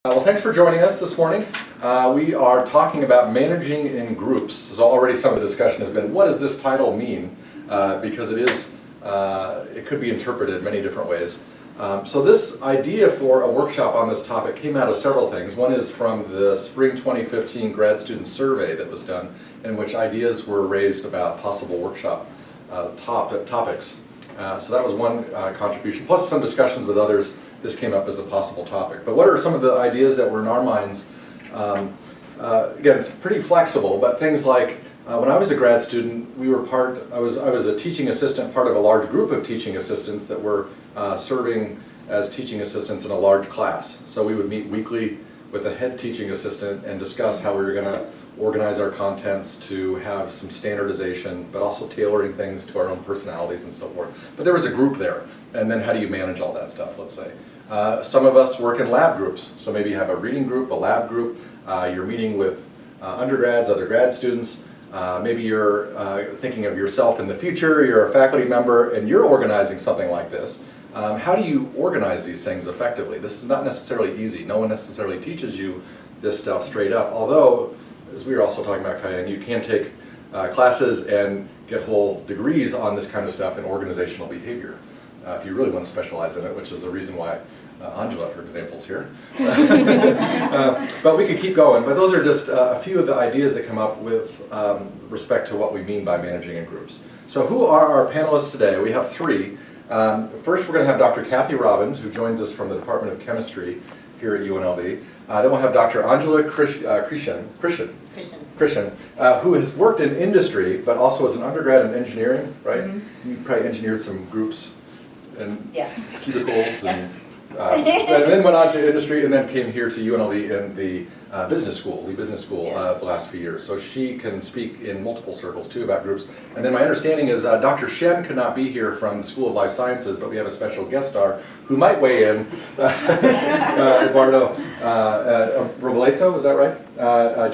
Well, thanks for joining us this morning. We are talking about managing in groups. So already some of the discussion has been, what does this title mean? Because it could be interpreted many different ways. So this idea for a workshop on this topic came out of several things. One is from the spring 2015 grad student survey that was done, in which ideas were raised about possible workshop topics. So that was one contribution, plus some discussions with others. This came up as a possible topic. But what are some of the ideas that were in our minds? Again, it's pretty flexible, but things like when I was a grad student, I was a teaching assistant, part of a large group of teaching assistants that were serving as teaching assistants in a large class. So we would meet weekly with a head teaching assistant and discuss how we were going to organize our contents to have some standardization, but also tailoring things to our own personalities and so forth. But there was a group there, and then how do you manage all that stuff, let's say. Some of us work in lab groups, so maybe you have a reading group, a lab group, you're meeting with undergrads, other grad students, maybe you're thinking of yourself in the future, you're a faculty member, and you're organizing something like this. How do you organize these things effectively? This is not necessarily easy. No one necessarily teaches you this stuff straight up, although, as we were also talking about, Kathleen, you can take classes and get whole degrees on this kind of stuff in organizational behavior, if you really want to specialize in it, which is the reason why Anjala, for example, is here. But we could keep going, but those are just a few of the ideas that come up with respect to what we mean by managing in groups. So who are our panelists today? We have three. First, we're going to have Dr. Kathy Robbins, who joins us from the Department of Chemistry here at UNLV. Then we'll have Dr. Anjala Krishen, who has worked in industry, but also as an undergrad in engineering, right? Mm-hmm. You probably engineered some groups and cubicles, and then went on to industry, and then came here to UNLV in the business school, the last few years. So she can speak in multiple circles too about groups. And then my understanding is Dr. Shen could not be here from the School of Life Sciences, but we have a special guest star who might weigh in. Eduardo Robleto, is that right?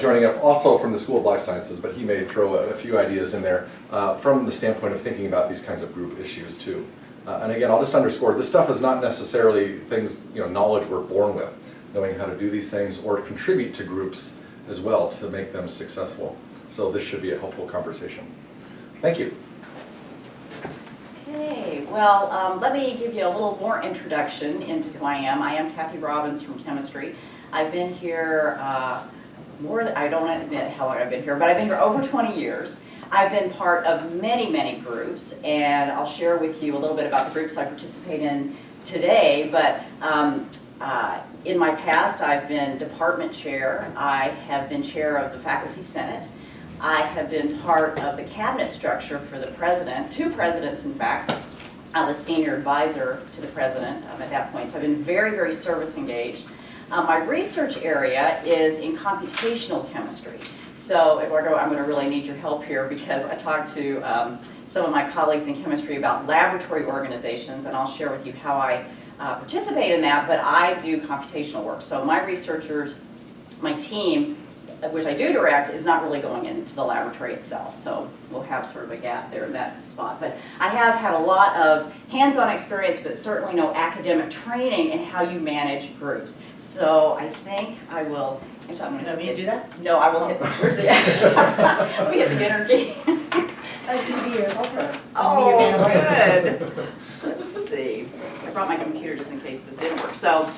Joining up also from the School of Life Sciences, but he may throw a few ideas in there from the standpoint of thinking about these kinds of group issues too. And again, I'll just underscore, this stuff is not necessarily things, knowledge we're born with, knowing how to do these things or contribute to groups as well to make them successful. So this should be a helpful conversation. Thank you. Okay, well, let me give you a little more introduction into who I am. I am Kathy Robbins from Chemistry. I've been here I don't admit how long I've been here, but I've been here over 20 years. I've been part of many, many groups, and I'll share with you a little bit about the groups I participate in today, but in my past I've been department chair, I have been chair of the Faculty Senate, I have been part of the cabinet structure for the president, two presidents in fact. I'm a senior advisor to the president at that point, so I've been very, very service engaged. My research area is in computational chemistry. So, Eduardo, I'm going to really need your help here because I talked to some of my colleagues in chemistry about laboratory organizations, and I'll share with you how I participate in that, but I do computational work. So my researchers, my team, which I do direct, is not really going into the laboratory itself. So we'll have sort of a gap there in that spot. But I have had a lot of hands-on experience, but certainly no academic training in how you manage groups. So I think I will... You want me to do that? No, I will hit. Where's the? Let me hit the energy. I can be your helper. Oh, good. Let's see. I brought my computer just in case this didn't work. So,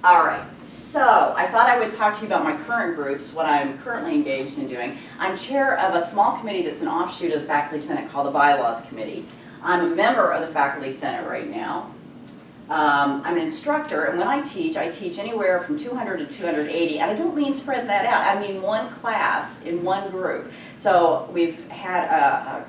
all right. So I thought I would talk to you about my current groups, what I'm currently engaged in doing. I'm chair of a small committee that's an offshoot of the Faculty Senate called the Bylaws Committee. I'm a member of the Faculty Senate right now. I'm an instructor, and when I teach anywhere from 200 to 280, and I don't mean spread that out, I mean one class in one group. So we've had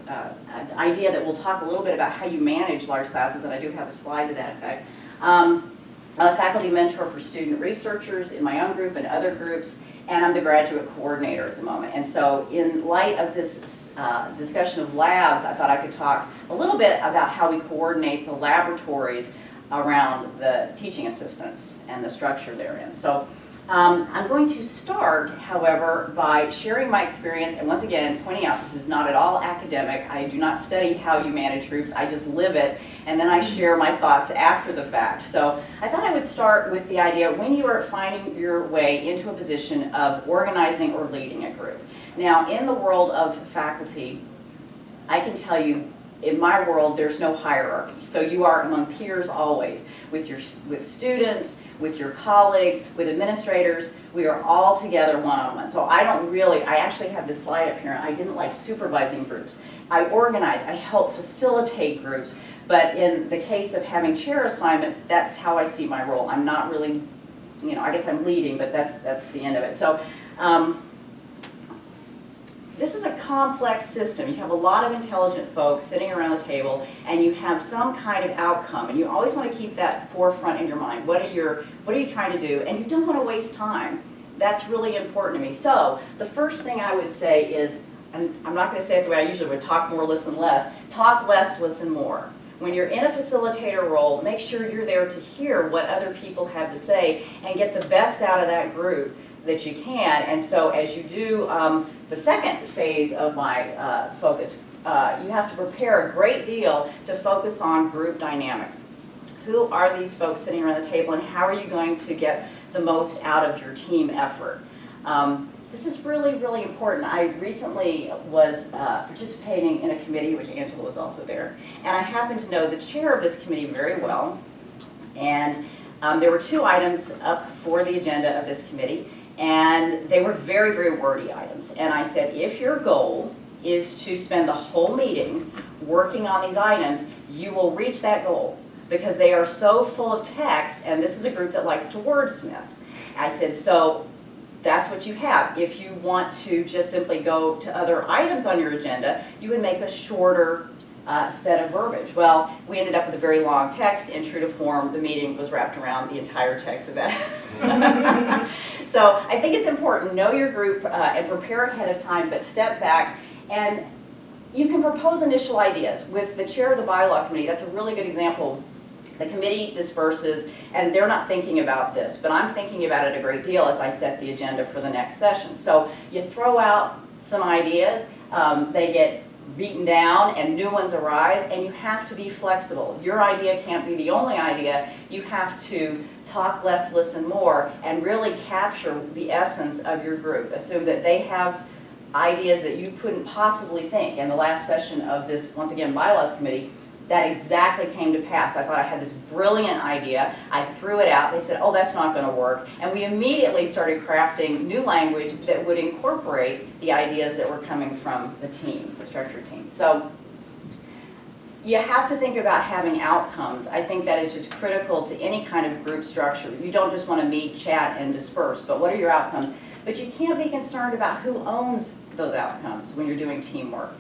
an idea that we'll talk a little bit about how you manage large classes, and I do have a slide to that effect. I'm a faculty mentor for student researchers in my own group and other groups, and I'm the graduate coordinator at the moment. And so in light of this discussion of labs, I thought I could talk a little bit about how we coordinate the laboratories around the teaching assistants and the structure therein. So I'm going to start, however, by sharing my experience, and once again, pointing out this is not at all academic. I do not study how you manage groups, I just live it, and then I share my thoughts after the fact. So I thought I would start with the idea when you are finding your way into a position of organizing or leading a group. Now, in the world of faculty, I can tell you, in my world, there's no hierarchy. So you are among peers always, with students, with your colleagues, with administrators. We are all together one-on-one. So I actually have this slide up here. I didn't like supervising groups. I organize, I help facilitate groups. But in the case of having chair assignments, that's how I see my role. I'm not really, I guess I'm leading, but that's the end of it. So. This is a complex system. You have a lot of intelligent folks sitting around the table, and you have some kind of outcome, and you always want to keep that forefront in your mind. What are you trying to do? And you don't want to waste time. That's really important to me. So the first thing I would say is, and I'm not going to say it the way I usually would, talk more, listen less. Talk less, listen more. When you're in a facilitator role, make sure you're there to hear what other people have to say and get the best out of that group that you can. And so as you do the second phase of my focus, you have to prepare a great deal to focus on group dynamics. Who are these folks sitting around the table, and how are you going to get the most out of your team effort? This is really, really important. I recently was participating in a committee, which Anjala was also there, and I happen to know the chair of this committee very well. And there were 2 items up for the agenda of this committee, and they were very, very wordy items. And I said, if your goal is to spend the whole meeting working on these items, you will reach that goal, because they are so full of text, and this is a group that likes to wordsmith. I said, so that's what you have. If you want to just simply go to other items on your agenda, you would make a shorter set of verbiage. Well, we ended up with a very long text, and true to form, the meeting was wrapped around the entire text of that. So I think it's important, know your group and prepare ahead of time, but step back, and you can propose initial ideas. With the chair of the bylaw committee, that's a really good example. The committee disperses, and they're not thinking about this, but I'm thinking about it a great deal as I set the agenda for the next session. So you throw out some ideas, they get beaten down and new ones arise, and you have to be flexible. Your idea can't be the only idea. You have to talk less, listen more, and really capture the essence of your group. Assume that they have ideas that you couldn't possibly think. In the last session of this, once again, bylaws committee, that exactly came to pass. I thought I had this brilliant idea. I threw it out. They said, oh, that's not going to work. And we immediately started crafting new language that would incorporate the ideas that were coming from the team, the structured team. So you have to think about having outcomes. I think that is just critical to any kind of group structure. You don't just want to meet, chat, and disperse, but what are your outcomes? But you can't be concerned about who owns those outcomes when you're doing teamwork.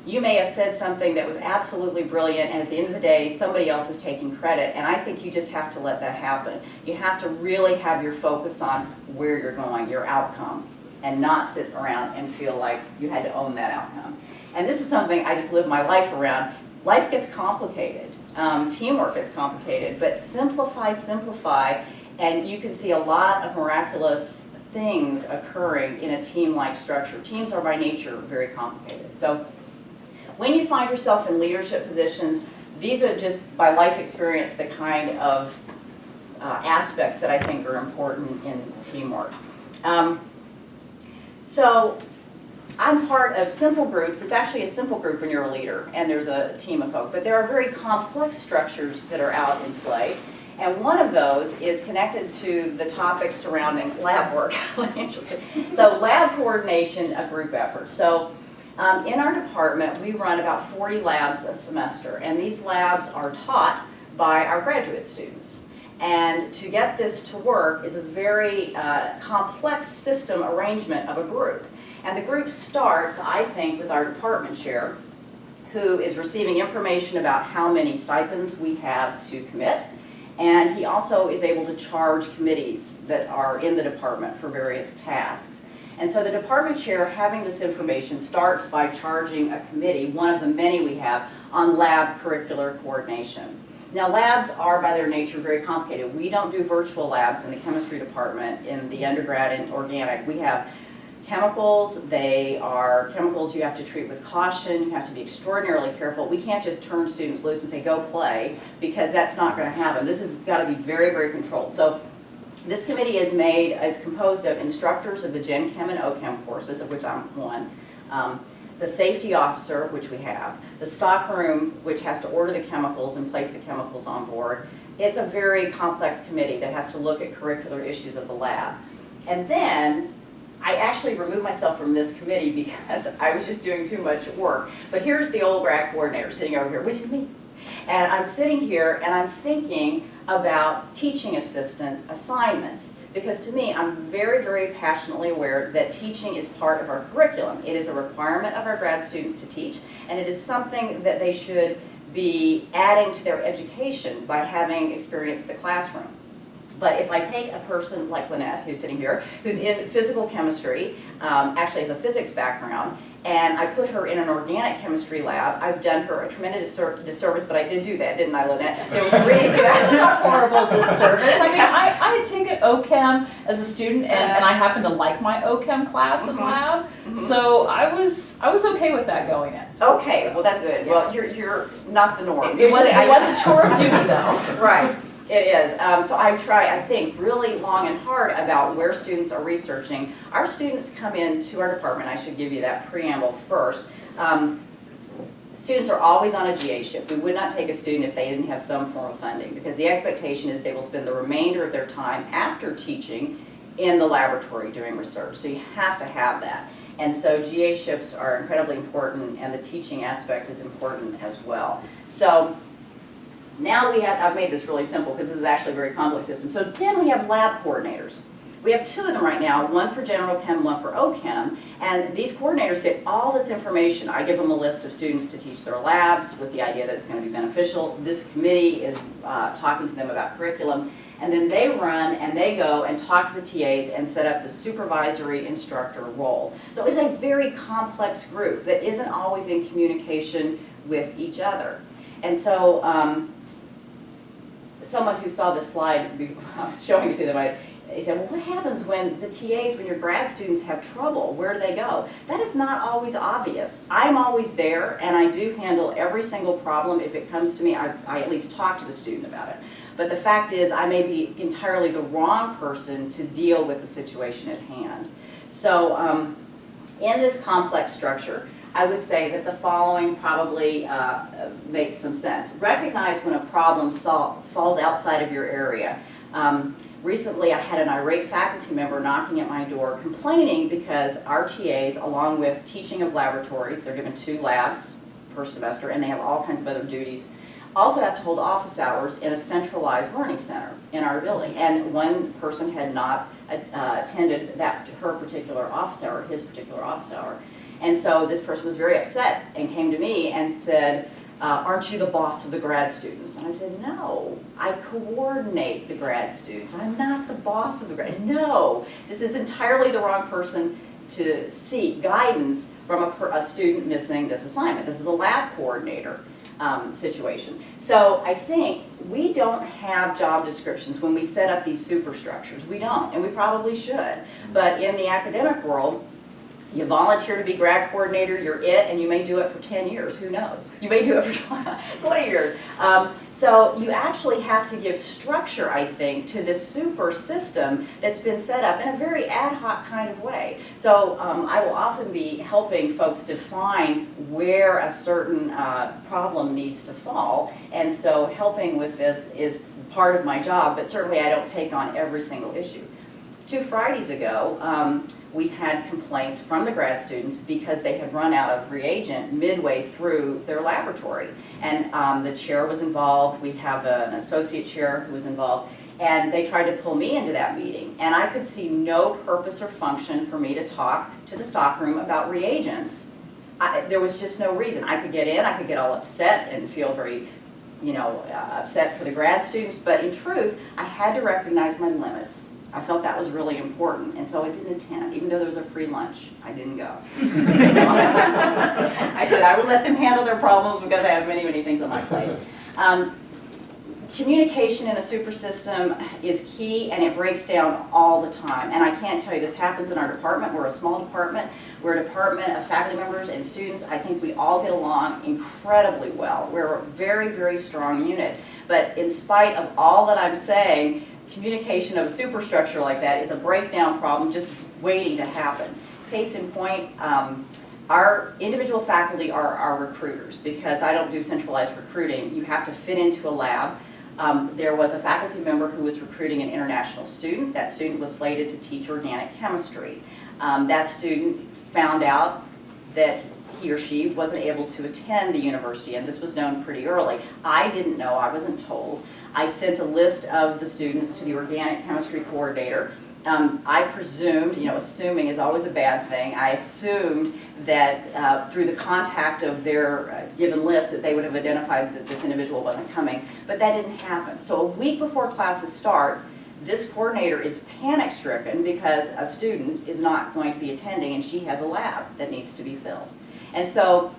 You may have said something that was absolutely brilliant, and at the end of the day, somebody else is taking credit, and I think you just have to let that happen. You have to really have your focus on where you're going, your outcome, and not sit around and feel like you had to own that outcome. And this is something I just live my life around. Life gets complicated. Teamwork gets complicated, but simplify, and you can see a lot of miraculous things occurring in a team-like structure. Teams are by nature very complicated. So when you find yourself in leadership positions, these are just by life experience the kind of aspects that I think are important in teamwork. So I'm part of simple groups. It's actually a simple group when you're a leader and there's a team of folk, but there are very complex structures that are out in play. And one of those is connected to the topic surrounding lab work. So lab coordination, a group effort. So in our department, we run about 40 labs a semester, and these labs are taught by our graduate students. And to get this to work is a very complex system arrangement of a group. And the group starts, I think, with our department chair, who is receiving information about how many stipends we have to commit. And he also is able to charge committees that are in the department for various tasks. And so the department chair, having this information, starts by charging a committee, one of the many we have, on lab curricular coordination. Now labs are by their nature very complicated. We don't do virtual labs in the chemistry department in the undergrad in organic. We have chemicals. They are chemicals you have to treat with caution. You have to be extraordinarily careful. We can't just turn students loose and say, go play, because that's not going to happen. This has got to be very, very controlled. So this committee is composed of instructors of the Gen Chem and OChem courses, of which I'm one, the safety officer, which we have, the stockroom, which has to order the chemicals and place the chemicals on board. It's a very complex committee that has to look at curricular issues of the lab. And then I actually removed myself from this committee because I was just doing too much work. But here's the old grad coordinator sitting over here, which is me. And I'm sitting here and I'm thinking about teaching assistant assignments. Because to me, I'm very, very passionately aware that teaching is part of our curriculum. It is a requirement of our grad students to teach, and it is something that they should be adding to their education by having experienced the classroom. But if I take a person like Lynette, who's sitting here, who's in physical chemistry, actually has a physics background, and I put her in an organic chemistry lab, I've done her a tremendous disservice, but I did do that, didn't I, Lynette? There was a reason for That's that. not horrible disservice. I mean, I had taken OChem as a student, and I happened to like my OChem class in lab, so I was okay with that going in. Okay, well that's good. Well, you're not the norm. It was a chore of duty though. Right, it is. So I've tried, I think, really long and hard about where students are researching. Our students come into our department, I should give you that preamble first. Students are always on a GA shift. We would not take a student if they didn't have some form of funding, because the expectation is they will spend the remainder of their time after teaching in the laboratory doing research. So you have to have that. And so GA shifts are incredibly important, and the teaching aspect is important as well. So now I've made this really simple because this is actually a very complex system. So then we have lab coordinators. We have two of them right now, one for general chem, one for OChem, and these coordinators get all this information. I give them a list of students to teach their labs with the idea that it's going to be beneficial. This committee is talking to them about curriculum, and then they run and they go and talk to the TAs and set up the supervisory instructor role. So it's a very complex group that isn't always in communication with each other. And so someone who saw this slide, I was showing it to them, they said, well, what happens when the TAs, when your grad students have trouble? Where do they go? That is not always obvious. I'm always there, and I do handle every single problem. If it comes to me, I at least talk to the student about it. But the fact is, I may be entirely the wrong person to deal with the situation at hand. So in this complex structure, I would say that the following probably makes some sense. Recognize when a problem falls outside of your area. Recently, I had an irate faculty member knocking at my door complaining because our TAs, along with teaching of laboratories, they're given 2 labs per semester, and they have all kinds of other duties, also have to hold office hours in a centralized learning center in our building. And one person had not attended her particular office hour, his particular office hour. And so this person was very upset and came to me and said, aren't you the boss of the grad students? And I said, no, I coordinate the grad students. I'm not the boss of the grad. No, this is entirely the wrong person to seek guidance from a student missing this assignment. This is a lab coordinator situation. So I think we don't have job descriptions when we set up these superstructures. We don't, and we probably should. But in the academic world, you volunteer to be grad coordinator, you're it, and you may do it for 10 years, who knows? You may do it for 20 years. So you actually have to give structure, I think, to this super system that's been set up in a very ad hoc kind of way. So I will often be helping folks define where a certain problem needs to fall, and so helping with this is part of my job, but certainly I don't take on every single issue. 2 Fridays ago, we had complaints from the grad students because they had run out of reagent midway through their laboratory. And the chair was involved, we have an associate chair who was involved, and they tried to pull me into that meeting. And I could see no purpose or function for me to talk to the stockroom about reagents. There was just no reason. I could get in, I could get all upset and feel very, upset for the grad students, but in truth, I had to recognize my limits. I felt that was really important, and so I didn't attend. Even though there was a free lunch, I didn't go. I said I would let them handle their problems because I have many, many things on my plate. Communication in a super system is key, and it breaks down all the time. And I can't tell you, this happens in our department. We're a small department. We're a department of faculty members and students. I think we all get along incredibly well. We're a very, very strong unit. But in spite of all that I'm saying, communication of a superstructure like that is a breakdown problem just waiting to happen. Case in point, our individual faculty are our recruiters, because I don't do centralized recruiting. You have to fit into a lab. There was a faculty member who was recruiting an international student. That student was slated to teach organic chemistry. That student found out that he or she wasn't able to attend the university, and this was known pretty early. I didn't know, I wasn't told. I sent a list of the students to the organic chemistry coordinator. I presumed, assuming is always a bad thing, I assumed that through the contact of their given list that they would have identified that this individual wasn't coming, but that didn't happen. So a week before classes start, this coordinator is panic-stricken because a student is not going to be attending and she has a lab that needs to be filled. And so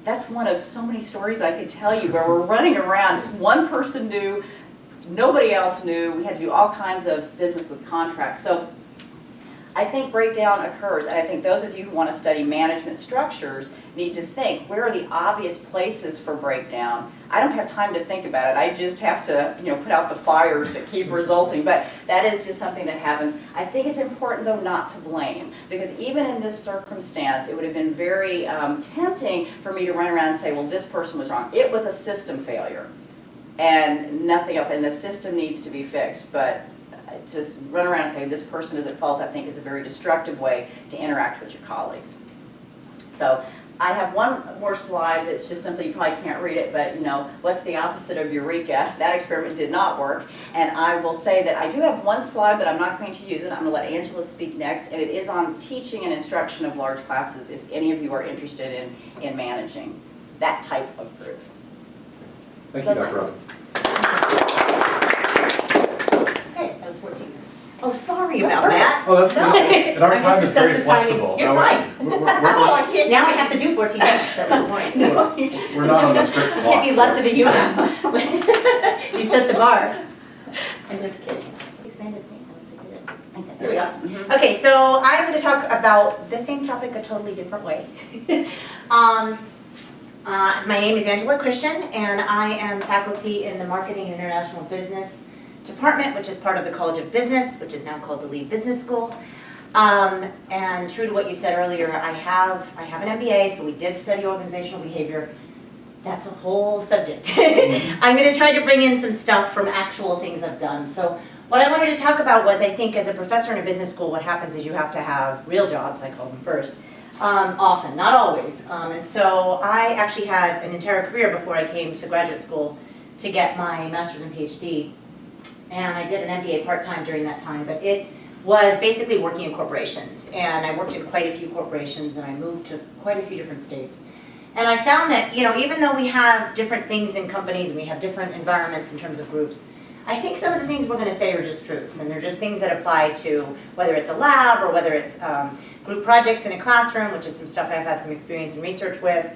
that's one of so many stories I could tell you where we're running around. One person knew, nobody else knew. We had to do all kinds of business with contracts. So I think breakdown occurs, and I think those of you who want to study management structures need to think, where are the obvious places for breakdown? I don't have time to think about it. I just have to, put out the fires that keep resulting, but that is just something that happens. I think it's important, though, not to blame, because even in this circumstance, it would have been very tempting for me to run around and say, well, this person was wrong. It was a system failure and nothing else, and the system needs to be fixed, but just run around and say this person is at fault, I think, is a very destructive way to interact with your colleagues. So I have one more slide that's just simply, you probably can't read it, but what's the opposite of eureka? That experiment did not work. And I will say that I do have one slide, but I'm not going to use it. I'm going to let Anjala speak next, and it is on teaching and instruction of large classes, if any of you are interested in managing that type of group. Thank you, Dr. Robbins. Okay, that was 14 minutes. Oh, sorry about that. Oh, and our time is very flexible. You're fine. We're I can't. Now I have to do 14 minutes. That's the point. No, you didn't. we're not on the strict clock. Can't be less of a human. You set the bar. I'm just kidding. Expanded thing. There we go. Okay, so I'm going to talk about the same topic a totally different way. My name is Anjala Krishen, and I am faculty in the Marketing and International Business Department, which is part of the College of Business, which is now called the Lee Business School. And true to what you said earlier, I have an MBA, so we did study organizational behavior. That's a whole subject. I'm going to try to bring in some stuff from actual things I've done. So what I wanted to talk about was, I think as a professor in a business school, what happens is you have to have real jobs, I call them first. Often, not always. And so I actually had an entire career before I came to graduate school to get my master's and PhD. And I did an MBA part-time during that time, but it was basically working in corporations. And I worked in quite a few corporations, and I moved to quite a few different states. And I found that, even though we have different things in companies and we have different environments in terms of groups, I think some of the things we're going to say are just truths, and they're just things that apply to whether it's a lab or whether it's group projects in a classroom, which is some stuff I've had some experience and research with,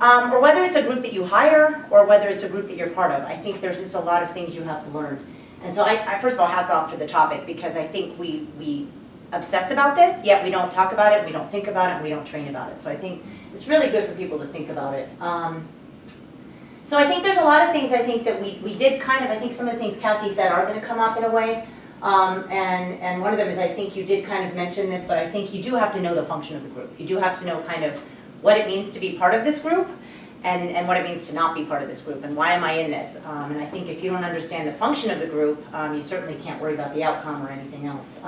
or whether it's a group that you hire or whether it's a group that you're part of. I think there's just a lot of things you have to learn. And so I first of all, hats off to the topic, because I think we obsess about this, yet we don't talk about it, we don't think about it, and we don't train about it. So I think it's really good for people to think about it. So I think there's a lot of things I think that we did I think some of the things Kathy said are going to come up in a way. And one of them is, I think you did kind of mention this, but I think you do have to know the function of the group. You do have to know kind of what it means to be part of this group and what it means to not be part of this group, and why am I in this. And I think if you don't understand the function of the group, you certainly can't worry about the outcome or anything else.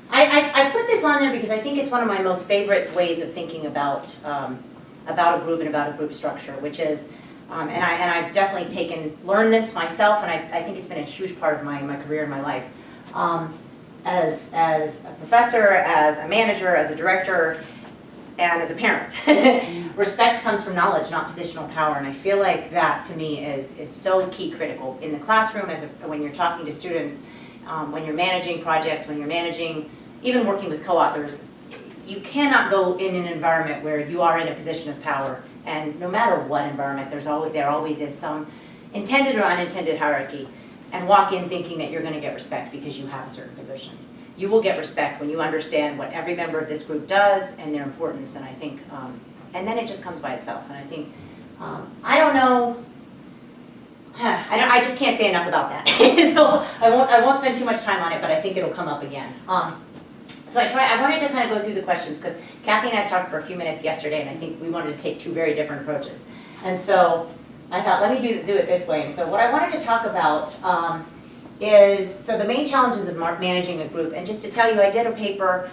I put this on there because I think it's one of my most favorite ways of thinking about a group and about a group structure, which is, and I've definitely learned this myself, and I think it's been a huge part of my career and my life. As a professor, as a manager, as a director, and as a parent. Respect comes from knowledge, not positional power, and I feel like that to me is so key critical in the classroom, when you're talking to students, when you're managing projects, when you're managing, even working with co-authors. You cannot go in an environment where you are in a position of power, and no matter what environment, there always is some intended or unintended hierarchy and walk in thinking that you're going to get respect because you have a certain position. You will get respect when you understand what every member of this group does and their importance, and I think, and then it just comes by itself. And I think, I don't know, I just can't say enough about that. So I won't spend too much time on it, but I think it'll come up again. So I wanted to kind of go through the questions because Kathleen and I talked for a few minutes yesterday, and I think we wanted to take two very different approaches. And so I thought, let me do it this way. And so what I wanted to talk about is, so the main challenges of managing a group. And just to tell you, I did a paper,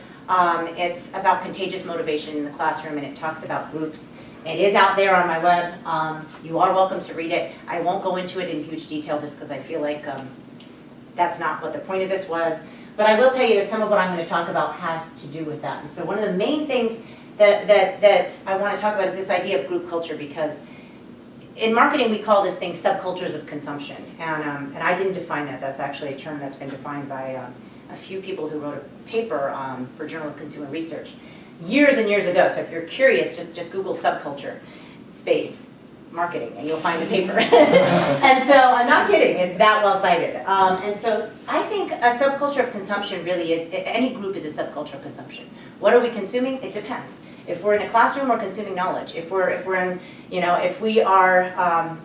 it's about contagious motivation in the classroom, and it talks about groups. It is out there on my web. You are welcome to read it. I won't go into it in huge detail just because I feel like that's not what the point of this was. But I will tell you that some of what I'm going to talk about has to do with that. And so one of the main things that I want to talk about is this idea of group culture, because in marketing we call this thing subcultures of consumption. And I didn't define that. That's actually a term that's been defined by a few people who wrote a paper for Journal of Consumer Research years and years ago. So if you're curious, just Google subculture space marketing and you'll find the paper. And so I'm not kidding, it's that well cited. And so I think a subculture of consumption really is, any group is a subculture of consumption. What are we consuming? It depends. If we're in a classroom, we're consuming knowledge. If we're in, if we are,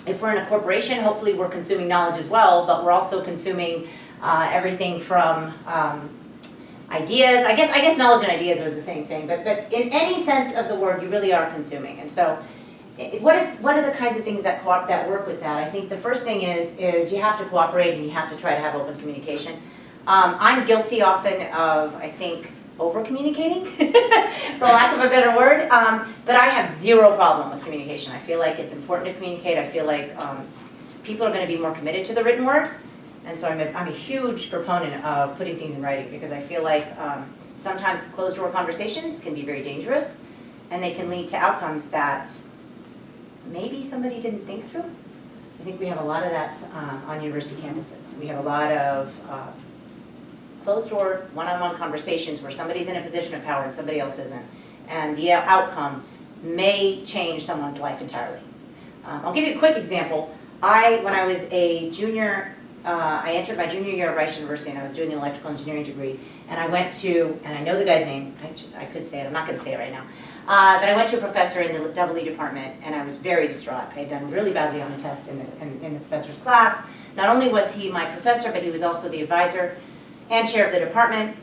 if we're in a corporation, hopefully we're consuming knowledge as well, but we're also consuming everything from ideas. I guess knowledge and ideas are the same thing, but in any sense of the word, you really are consuming. And so what are the kinds of things that work with that? I think the first thing is you have to cooperate and you have to try to have open communication. I'm guilty often of, I think, over-communicating, for lack of a better word, but I have zero problem with communication. I feel like it's important to communicate. I feel like people are going to be more committed to the written word, and so I'm a huge proponent of putting things in writing, because I feel like sometimes closed-door conversations can be very dangerous, and they can lead to outcomes that maybe somebody didn't think through. I think we have a lot of that on university campuses. We have a lot of closed-door, one-on-one conversations where somebody's in a position of power and somebody else isn't, and the outcome may change someone's life entirely. I'll give you a quick example. When I was a junior, I entered my junior year at Rice University, and I was doing an electrical engineering degree, and I went to, and I know the guy's name, I could say it, I'm not going to say it right now, but I went to a professor in the double E department, and I was very distraught. I had done really badly on a test in the professor's class. Not only was he my professor, but he was also the advisor and chair of the department,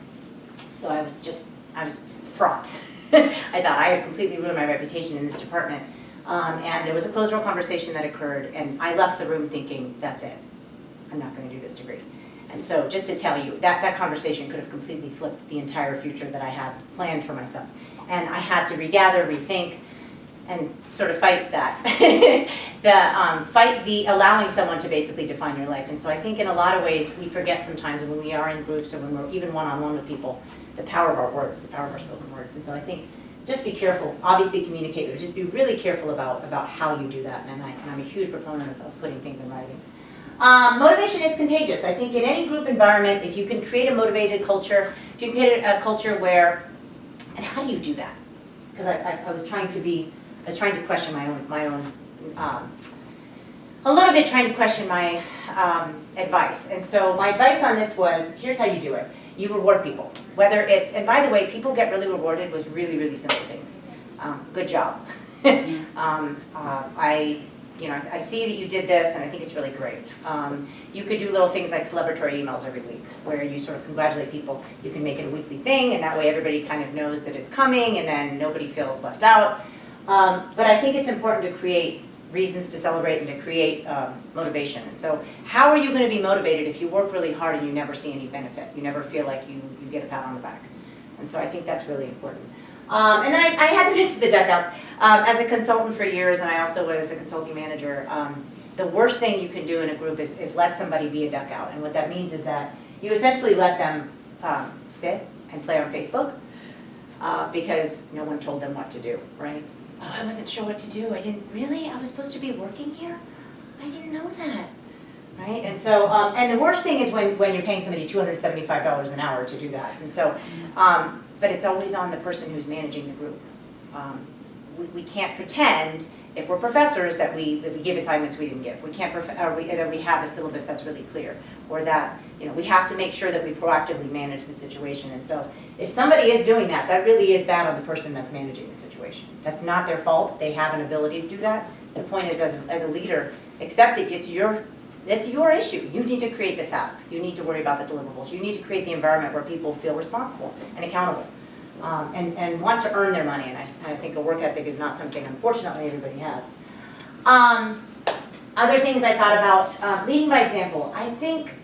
so I was fraught. I thought I had completely ruined my reputation in this department, and there was a closed-door conversation that occurred, and I left the room thinking, that's it, I'm not going to do this degree. And so just to tell you, that conversation could have completely flipped the entire future that I had planned for myself. And I had to regather, rethink, and sort of fight that. Fight the allowing someone to basically define your life. And so I think in a lot of ways we forget sometimes when we are in groups or when we're even one-on-one with people, the power of our words, the power of our spoken words. And so I think just be careful, obviously communicate, but just be really careful about how you do that. And I'm a huge proponent of putting things in writing. Motivation is contagious. I think in any group environment, if you can create a motivated culture, if you can create a culture where, and how do you do that? Because I was trying to question my own a little bit trying to question my advice. And so my advice on this was, here's how you do it. You reward people. Whether it's, and by the way, people get really rewarded with really, really simple things. Good job. I see that you did this, and I think it's really great. You could do little things like celebratory emails every week, where you sort of congratulate people. You can make it a weekly thing, and that way everybody kind of knows that it's coming, and then nobody feels left out. But I think it's important to create reasons to celebrate and to create motivation. And so how are you going to be motivated if you work really hard and you never see any benefit? You never feel like you get a pat on the back. And so I think that's really important. And then I had to mention the duckouts. As a consultant for years, and I also was a consulting manager, the worst thing you can do in a group is let somebody be a duckout. And what that means is that you essentially let them sit and play on Facebook because no one told them what to do, right? Oh, I wasn't sure what to do. I was supposed to be working here? I didn't know that, right? And so, and the worst thing is when you're paying somebody $275 an hour to do that. And so, but it's always on the person who's managing the group. We can't pretend if we're professors, that we give assignments we didn't give. We can't, that we have a syllabus that's really clear, or that, we have to make sure that we proactively manage the situation. And so if somebody is doing that, that really is bad on the person that's managing the situation. That's not their fault. They have an ability to do that. The point is, as a leader, accept it. It's your issue. You need to create the tasks. You need to worry about the deliverables. You need to create the environment where people feel responsible and accountable, and want to earn their money. And I think a work ethic is not something, unfortunately, everybody has. Other things I thought about, leading by example. I think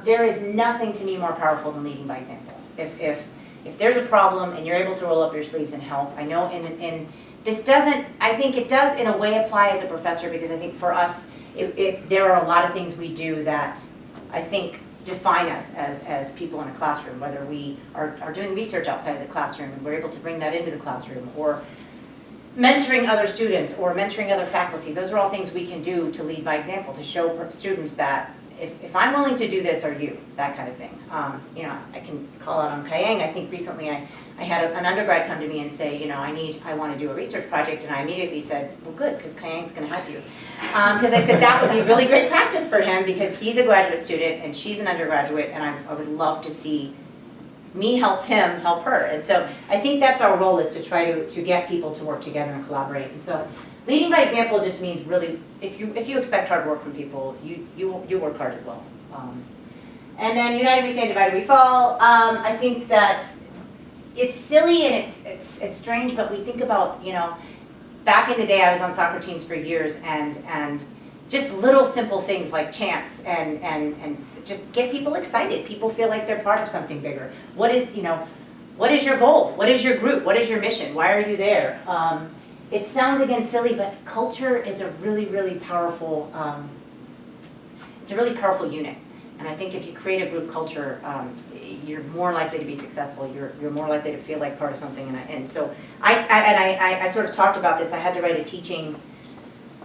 there is nothing to me more powerful than leading by example. If there's a problem and you're able to roll up your sleeves and help, I know this doesn't, I think it does in a way apply as a professor, because I think for us, there are a lot of things we do that I think define us as people in a classroom, whether we are doing research outside of the classroom and we're able to bring that into the classroom, or mentoring other students or mentoring other faculty. Those are all things we can do to lead by example, to show students that if I'm willing to do this, are you? That kind of thing. I can call out on Kayang. I think recently I had an undergrad come to me and say, I want to do a research project, and I immediately said, well, good, because Kayang's going to help you. Because I said that would be really great practice for him, because he's a graduate student and she's an undergraduate, and I would love to see me help him help her. And so I think that's our role, is to try to get people to work together and collaborate. And so leading by example just means really, if you expect hard work from people, you work hard as well. And then united we stand, divided we fall. I think that it's silly and it's strange, but we think about, back in the day I was on soccer teams for years, and just little simple things like chants and just get people excited. People feel like they're part of something bigger. What is your goal? What is your group? What is your mission? Why are you there? It sounds, again, silly, but culture is a really, really powerful, it's a really powerful unit. And I think if you create a group culture, you're more likely to be successful. You're more likely to feel like part of something. And so I sort of talked about this. I had to write a teaching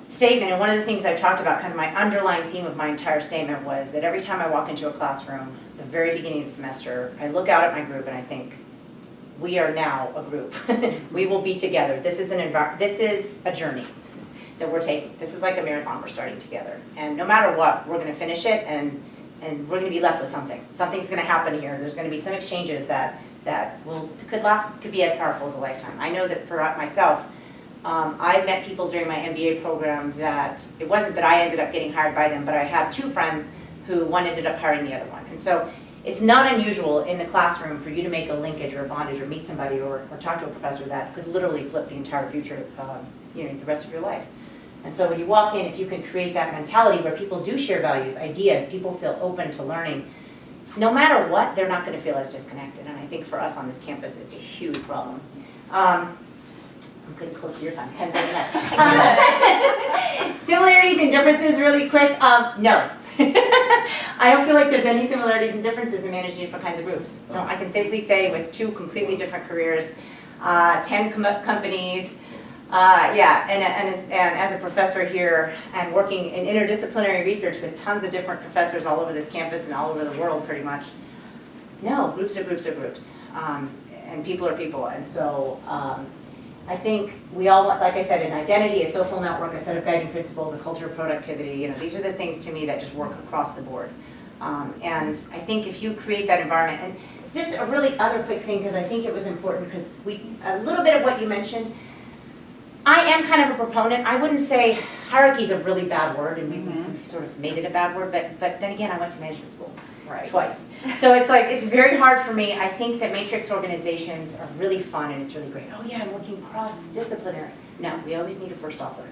statement, and one of the things I talked about, kind of my underlying theme of my entire statement, was that every time I walk into a classroom, the very beginning of the semester, I look out at my group and I think, we are now a group. We will be together. This is a journey that we're taking. This is like a marathon we're starting together. And no matter what, we're going to finish it, and we're going to be left with something. Something's going to happen here. There's going to be some exchanges that could be as powerful as a lifetime. I know that for myself, I met people during my MBA program that it wasn't that I ended up getting hired by them, but I had two friends who one ended up hiring the other one. And so it's not unusual in the classroom for you to make a linkage or a bondage, or meet somebody or talk to a professor that could literally flip the entire future, the rest of your life. And so when you walk in, if you can create that mentality where people do share values, ideas, people feel open to learning, no matter what, they're not going to feel as disconnected. And I think for us on this campus, it's a huge problem. I'm getting close to your time, 10:39. Similarities and differences really quick. No. I don't feel like there's any similarities and differences in managing different kinds of groups. No, I can safely say, with two completely different careers, 10 companies, and as a professor here and working in interdisciplinary research with tons of different professors all over this campus and all over the world pretty much, no, groups are groups are groups, and people are people. And so I think we all want, like I said, an identity, a social network, a set of guiding principles, a culture of productivity. These are the things to me that just work across the board. And I think if you create that environment, and just a really other quick thing, because I think it was important, because a little bit of what you mentioned, I am kind of a proponent. I wouldn't say hierarchy is a really bad word, and we've sort of made it a bad word, but then again, I went to management school. Right. Twice. So it's very hard for me. I think that matrix organizations are really fun and it's really great. Oh yeah, I'm working cross-disciplinary. No, we always need a first author.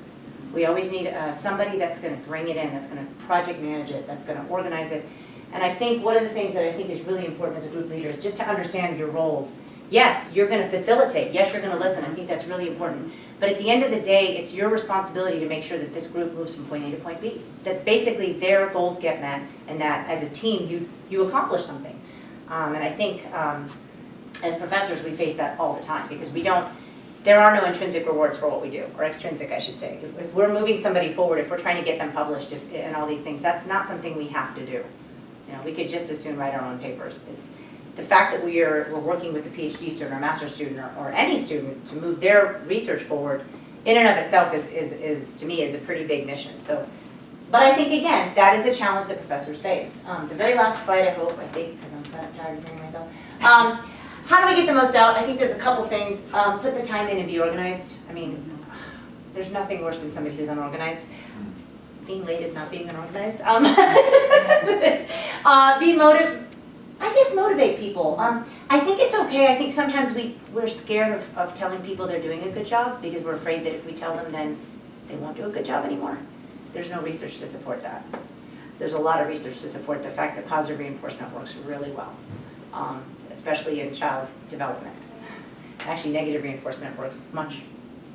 We always need somebody that's going to bring it in, that's going to project manage it, that's going to organize it. And I think one of the things that I think is really important as a group leader is just to understand your role. Yes, you're going to facilitate. Yes, you're going to listen. I think that's really important. But at the end of the day, it's your responsibility to make sure that this group moves from point A to point B. That basically their goals get met, and that as a team you accomplish something. And I think as professors we face that all the time, because there are no intrinsic rewards for what we do, or extrinsic I should say. If we're moving somebody forward, if we're trying to get them published and all these things, that's not something we have to do. We could just as soon write our own papers. It's the fact that we're working with a PhD student or master's student or any student to move their research forward in and of itself is to me, is a pretty big mission. So, but I think, again, that is a challenge that professors face. The very last slide, I think, because I'm kind of tired of hearing myself. How do we get the most out? I think there's a couple things. Put the time in and be organized. I mean, there's nothing worse than somebody who's unorganized. Being late is not being unorganized. Motivate people. I think it's okay. I think sometimes we're scared of telling people they're doing a good job because we're afraid that if we tell them, then they won't do a good job anymore. There's no research to support that. There's a lot of research to support the fact that positive reinforcement works really well, especially in child development. Actually, negative reinforcement works much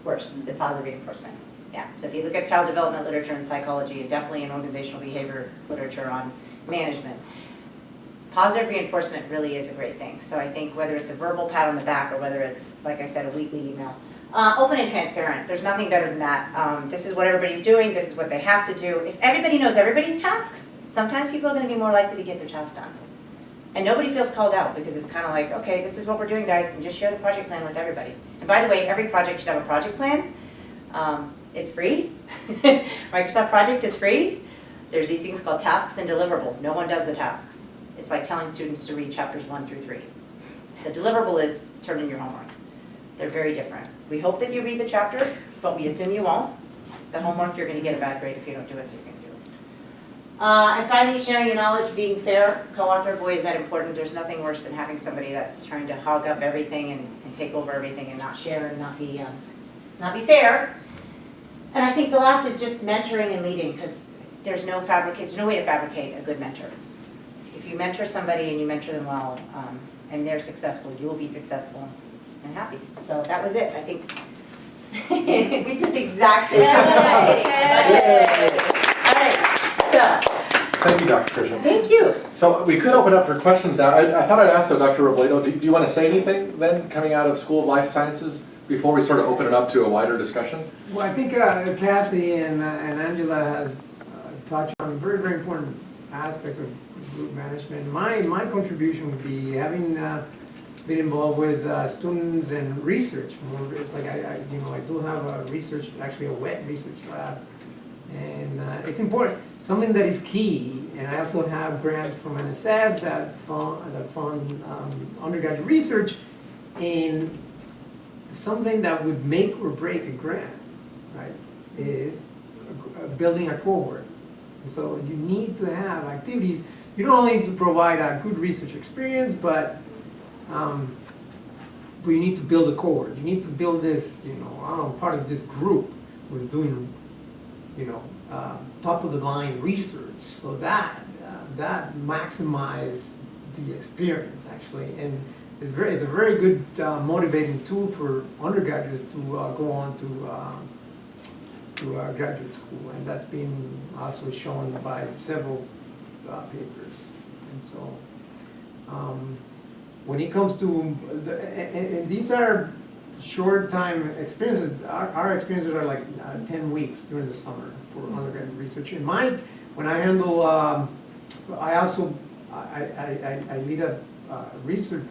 worse than positive reinforcement. Yeah, so if you look at child development literature in psychology, and definitely in organizational behavior literature on management, positive reinforcement really is a great thing. So I think whether it's a verbal pat on the back or whether it's, like I said, a weekly email, open and transparent. There's nothing better than that. This is what everybody's doing. This is what they have to do. If everybody knows everybody's tasks, sometimes people are going to be more likely to get their tasks done. And nobody feels called out because it's kind of like, okay, this is what we're doing, guys, and just share the project plan with everybody. And by the way, every project should have a project plan. It's free. Microsoft Project is free. There's these things called tasks and deliverables. No one does the tasks. It's like telling students to read chapters 1 through 3. The deliverable is turn in your homework. They're very different. We hope that you read the chapter, but we assume you won't. The homework, you're going to get a bad grade if you don't do it, so you're going to do it. And finally, sharing your knowledge, being fair. Co-author, boy, is that important. There's nothing worse than having somebody that's trying to hog up everything and take over everything and not share and not be fair. And I think the last is just mentoring and leading, because there's no way to fabricate a good mentor. If you mentor somebody and you mentor them well, and they're successful, you will be successful and happy. So that was it. I think we did the exact same thing. All right. So. Thank you, Dr. Krishen. Thank you. So we could open up for questions now. I thought I'd ask, Dr. Robleto, do you want to say anything then coming out of School of Life Sciences before we sort of open it up to a wider discussion? Well, I think Kathy and Anjala have touched on very, very important aspects of group management. My contribution would be having been involved with students and research. It's like I do have a research, actually a wet research lab, and it's important. Something that is key, and I also have grants from NSF that fund undergraduate research, and something that would make or break a grant, right, is building a cohort. And so you need to have activities. You don't only need to provide a good research experience, but you need to build a cohort. You need to build this, part of this group who's doing, top of the line research, so that maximize the experience actually, and it's a very good motivating tool for undergraduates to go on to graduate school, and that's been also shown by several papers. And so when it comes to and these are short time experiences. Our experiences are like 10 weeks during the summer for undergraduate research. And when I handle, I lead a research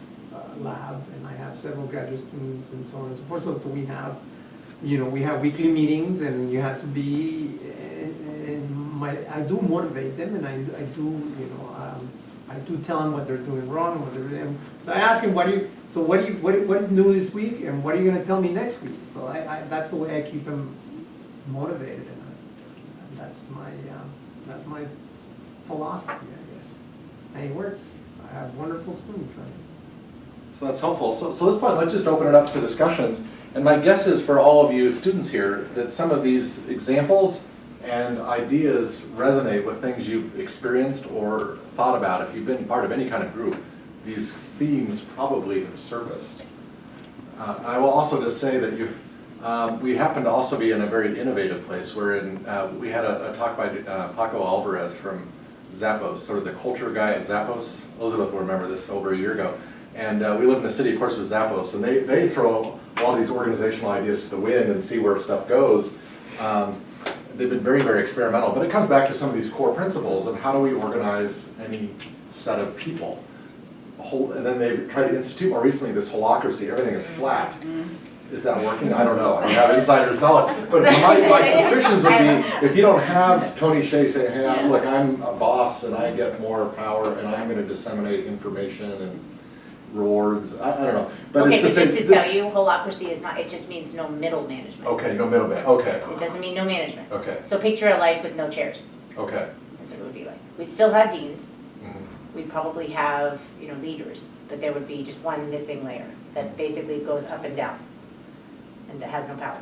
lab, and I have several graduate students and so on and so forth. So we have, we have weekly meetings, and you have to be, I do motivate them, and I do tell them what they're doing wrong and what they're doing. So I ask them, what is new this week, and what are you going to tell me next week? So that's the way I keep them motivated, and that's my philosophy, I guess. And it works. I have wonderful students. So that's helpful. So at this point, let's just open it up to discussions. And my guess is for all of you students here that some of these examples and ideas resonate with things you've experienced or thought about. If you've been part of any kind of group, these themes probably have surfaced. I will also just say that we happen to also be in a very innovative place. We had a talk by Paco Alvarez from Zappos, sort of the culture guy at Zappos. Elizabeth will remember this over a year ago. And we live in the city, of course, with Zappos, and they throw a lot of these organizational ideas to the wind and see where stuff goes. They've been very, very experimental, but it comes back to some of these core principles of how do we organize any set of people. And then they've tried to institute more recently this holacracy, everything is flat. Is that working? I don't know. I don't have insider's knowledge. But my suspicions would be, if you don't have Tony Hsieh saying, hey, look, I'm a boss and I get more power and I'm going to disseminate information and rewards. I don't know. But Okay, it's but to say just to this- tell you, holacracy is not, it just means no middle management. Okay, no middleman. Okay, It doesn't mean no management. okay, So picture a life with no chairs. okay. That's what it would be like. We'd still have deans. Mhm. We'd probably have, leaders, but there would be just one missing layer that basically goes up and down and it has no power.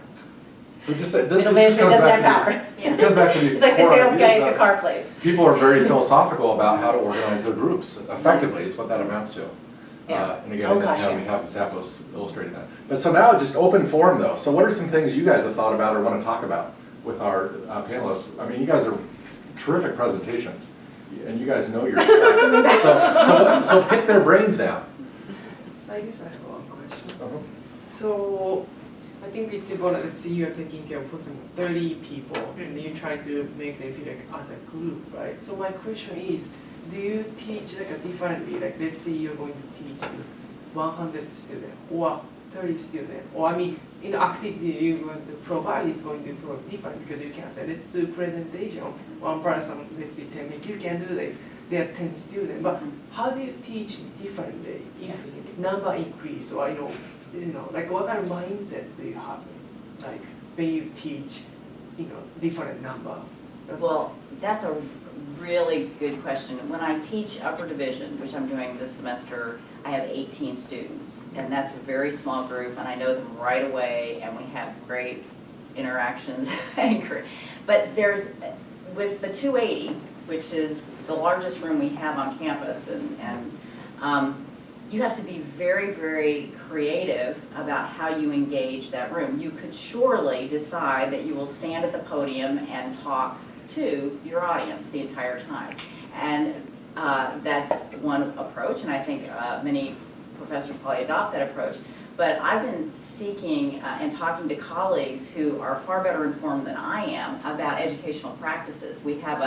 So just say, Middle this just management comes doesn't back have to power. these, it comes back to these It's like the core sales guy ideas at the that car place. people are very philosophical about how to organize their groups effectively is what that amounts to. Yeah. And again, Oh, in this gosh, town, yeah. we have Zappos illustrating that. But so now just open forum though. So what are some things you guys have thought about or want to talk about with our panelists? I mean, you guys are terrific presentations and you guys know your stuff. So pick their brains now. So I guess I have one question. Uh-huh. So I think it's important, let's say you're taking care of for some 30 people and you try to make them feel like as a group, right? So my question is, do you teach like a differently? Like let's say you're going to teach to 100 students or 30 students, or I mean, in the activity you're going to provide, it's going to be different because you can say, let's do presentation, one person, let's say 10 minutes, you can do that if there are 10 students, but how do you teach differently if number increase, or like what kind of mindset do you have, like when you teach, different number? Well, that's a really good question. When I teach upper division, which I'm doing this semester, I have 18 students, and that's a very small group, and I know them right away, and we have great interactions. But with the 280, which is the largest room we have on campus, and you have to be very, very creative about how you engage that room. You could surely decide that you will stand at the podium and talk to your audience the entire time. And that's one approach, and I think many professors probably adopt that approach. But I've been seeking and talking to colleagues who are far better informed than I am about educational practices. We have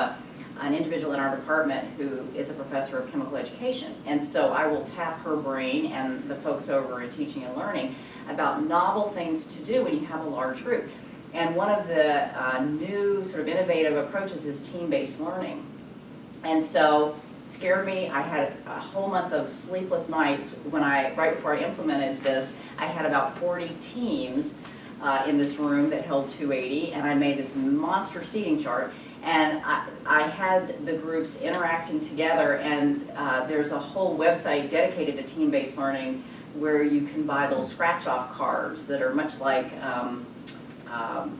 an individual in our department who is a professor of chemical education, and so I will tap her brain and the folks over in teaching and learning about novel things to do when you have a large group. And one of the new sort of innovative approaches is team-based learning. And so it scared me. I had a whole month of sleepless nights right before I implemented this. I had about 40 teams in this room that held 280, and I made this monster seating chart. And I had the groups interacting together, and there's a whole website dedicated to team-based learning where you can buy little scratch-off cards that are much like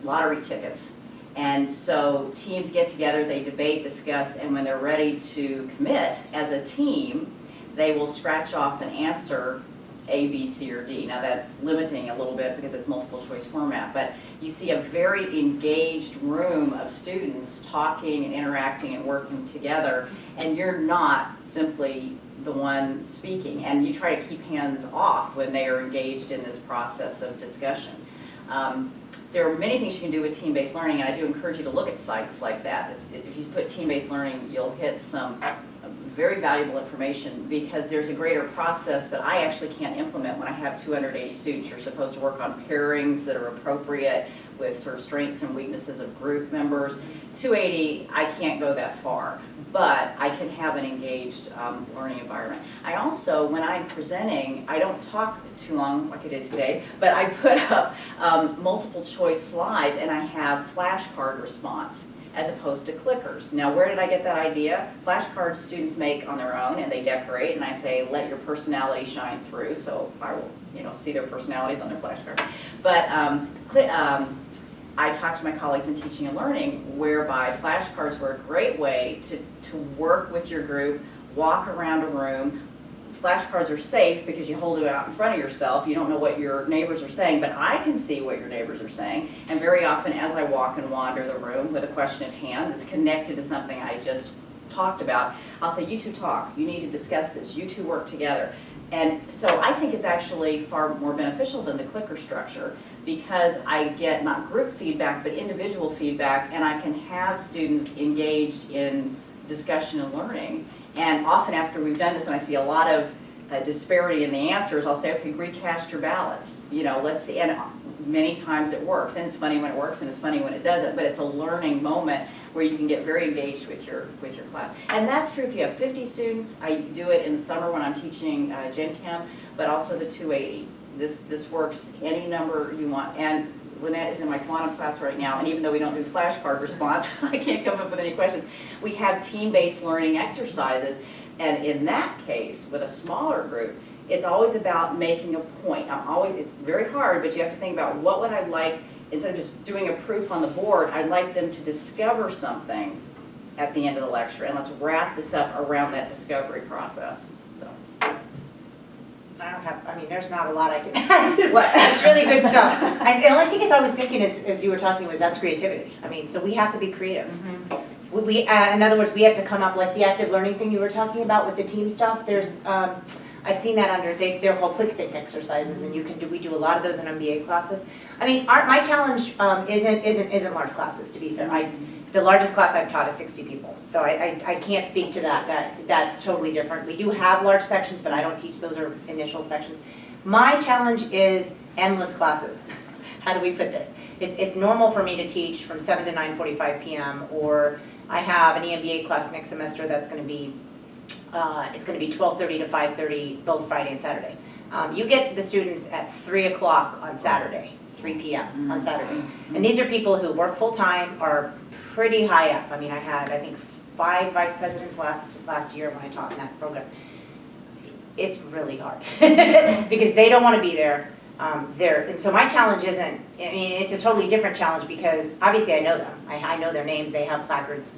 lottery tickets. And so teams get together, they debate, discuss, and when they're ready to commit as a team, they will scratch off an answer A, B, C, or D. Now that's limiting a little bit because it's multiple choice format, but you see a very engaged room of students talking and interacting and working together, and you're not simply the one speaking, and you try to keep hands off when they are engaged in this process of discussion. There are many things you can do with team-based learning, and I do encourage you to look at sites like that. If you put team-based learning, you'll hit some very valuable information because there's a greater process that I actually can't implement when I have 280 students. You're supposed to work on pairings that are appropriate with sort of strengths and weaknesses of group members. 280, I can't go that far, but I can have an engaged learning environment. I also, when I'm presenting, I don't talk too long like I did today, but I put up multiple choice slides and I have flashcard response as opposed to clickers. Now, where did I get that idea? Flashcards students make on their own and they decorate, and I say, let your personality shine through, so I will, see their personalities on their flashcard. But I talk to my colleagues in teaching and learning, whereby flashcards were a great way to work with your group, walk around a room. Flashcards are safe because you hold it out in front of yourself. You don't know what your neighbors are saying, but I can see what your neighbors are saying. And very often as I walk and wander the room with a question at hand that's connected to something I just talked about, I'll say, you two talk. You need to discuss this. You two work together. And so I think it's actually far more beneficial than the clicker structure because I get not group feedback, but individual feedback, and I can have students engaged in discussion and learning. And often after we've done this, and I see a lot of a disparity in the answers, I'll say, okay, recast your ballots. You know, let's see, and many times it works, and it's funny when it works, and it's funny when it doesn't, but it's a learning moment where you can get very engaged with your class. And that's true if you have 50 students. I do it in the summer when I'm teaching Gen Chem, but also the 280. This works any number you want. And Lynette is in my quantum class right now, and even though we don't do flashcard response, I can't come up with any questions. We have team-based learning exercises, and in that case, with a smaller group, it's always about making a point. It's very hard, but you have to think about what would I like, instead of just doing a proof on the board, I'd like them to discover something at the end of the lecture, and let's wrap this up around that discovery process. I mean, there's not a lot I can add to that. It's really good stuff. The only thing I was thinking as you were talking was that's creativity. I mean, so we have to be creative. In other words, we have to come up, like the active learning thing you were talking about with the team stuff, there's, I've seen that under, they're called quick think exercises, and we do a lot of those in MBA classes. I mean, my challenge isn't large classes, to be fair. The largest class I've taught is 60 people, so I can't speak to that. That's totally different. We do have large sections, but I don't teach those are initial sections. My challenge is endless classes. How do we put this? It's normal for me to teach from 7 to 9:45 p.m. or I have an EMBA class next semester that's going to be it's going to be 12:30 to 5:30 both Friday and Saturday. You get the students at 3 o'clock on Saturday, 3 p.m. on Saturday, and these are people who work full time, are pretty high up. I mean, I had, I think, 5 vice presidents last year when I taught in that program. It's really hard because they don't want to be there. And so my challenge isn't, I mean, it's a totally different challenge because obviously I know them. I know their names, they have placards.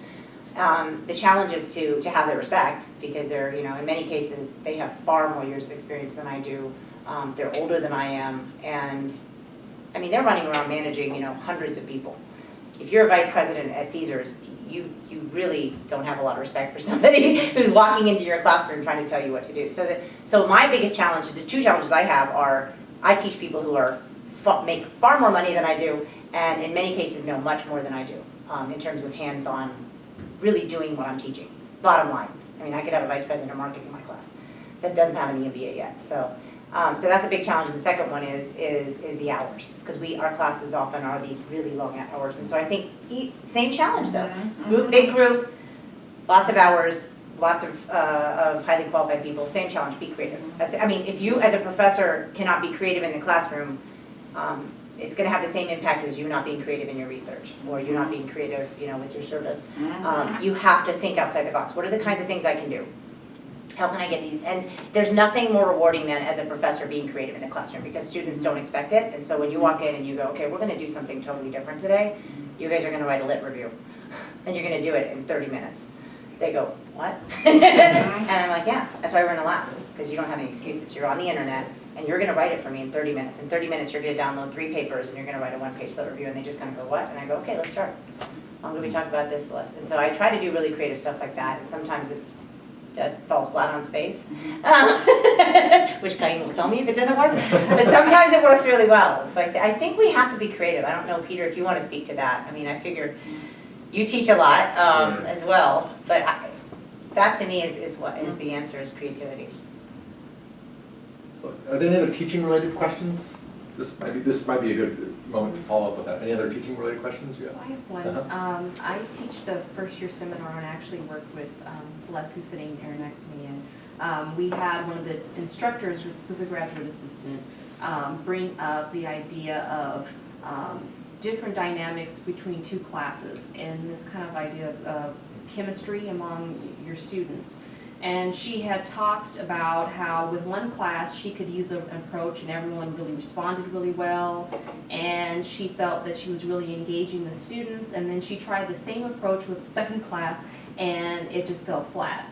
The challenge is to have their respect because they're, you know, in many cases, they have far more years of experience than I do. They're older than I am. And I mean, they're running around managing, you know, hundreds of people. If you're a vice president at Caesars, you really don't have a lot of respect for somebody who's walking into your classroom trying to tell you what to do. So my biggest challenge, the 2 challenges I have are, I teach people who make far more money than I do, and in many cases know much more than I do in terms of hands-on, really doing what I'm teaching. Bottom line, I mean, I could have a vice president of marketing in my class that doesn't have an MBA yet. So that's a big challenge. And the second one is the hours, because our classes often are these really long hours. And so I think same challenge though. Big group, lots of hours, lots of highly qualified people. Same challenge. Be creative. I mean, if you as a professor cannot be creative in the classroom, it's going to have the same impact as you not being creative in your research or you not being creative, you know, with your service. You have to think outside the box. What are the kinds of things I can do? How can I get these? And there's nothing more rewarding than as a professor being creative in the classroom because students don't expect it. And so when you walk in and you go, okay, we're going to do something totally different today. You guys are going to write a lit review and you're going to do it in 30 minutes. They go, what? And I'm like, yeah, that's why we're in a lab, because you don't have any excuses. You're on the internet and you're going to write it for me in 30 minutes. In 30 minutes, you're going to download 3 papers and you're going to write a 1-page lit review. And they just kind of go, what? And I go, okay, let's start. How do we talk about this list? And so I try to do really creative stuff like that. And sometimes that falls flat on its face, which Kathleen will tell me if it doesn't work. But sometimes it works really well. So I think we have to be creative. I don't know, Peter, if you want to speak to that. I mean, I figure you teach a lot as well, but that to me is what is the answer is creativity. Are there any other teaching related questions? This might be a good moment to follow up with that. Any other teaching related questions you have? So I have one. I teach the first year seminar and actually work with Celeste, who's sitting here next to me. And we had one of the instructors, who was a graduate assistant, bring up the idea of different dynamics between 2 classes and this kind of idea of chemistry among your students. And she had talked about how with one class she could use an approach and everyone really responded really well, and she felt that she was really engaging the students, and then she tried the same approach with the second class and it just fell flat.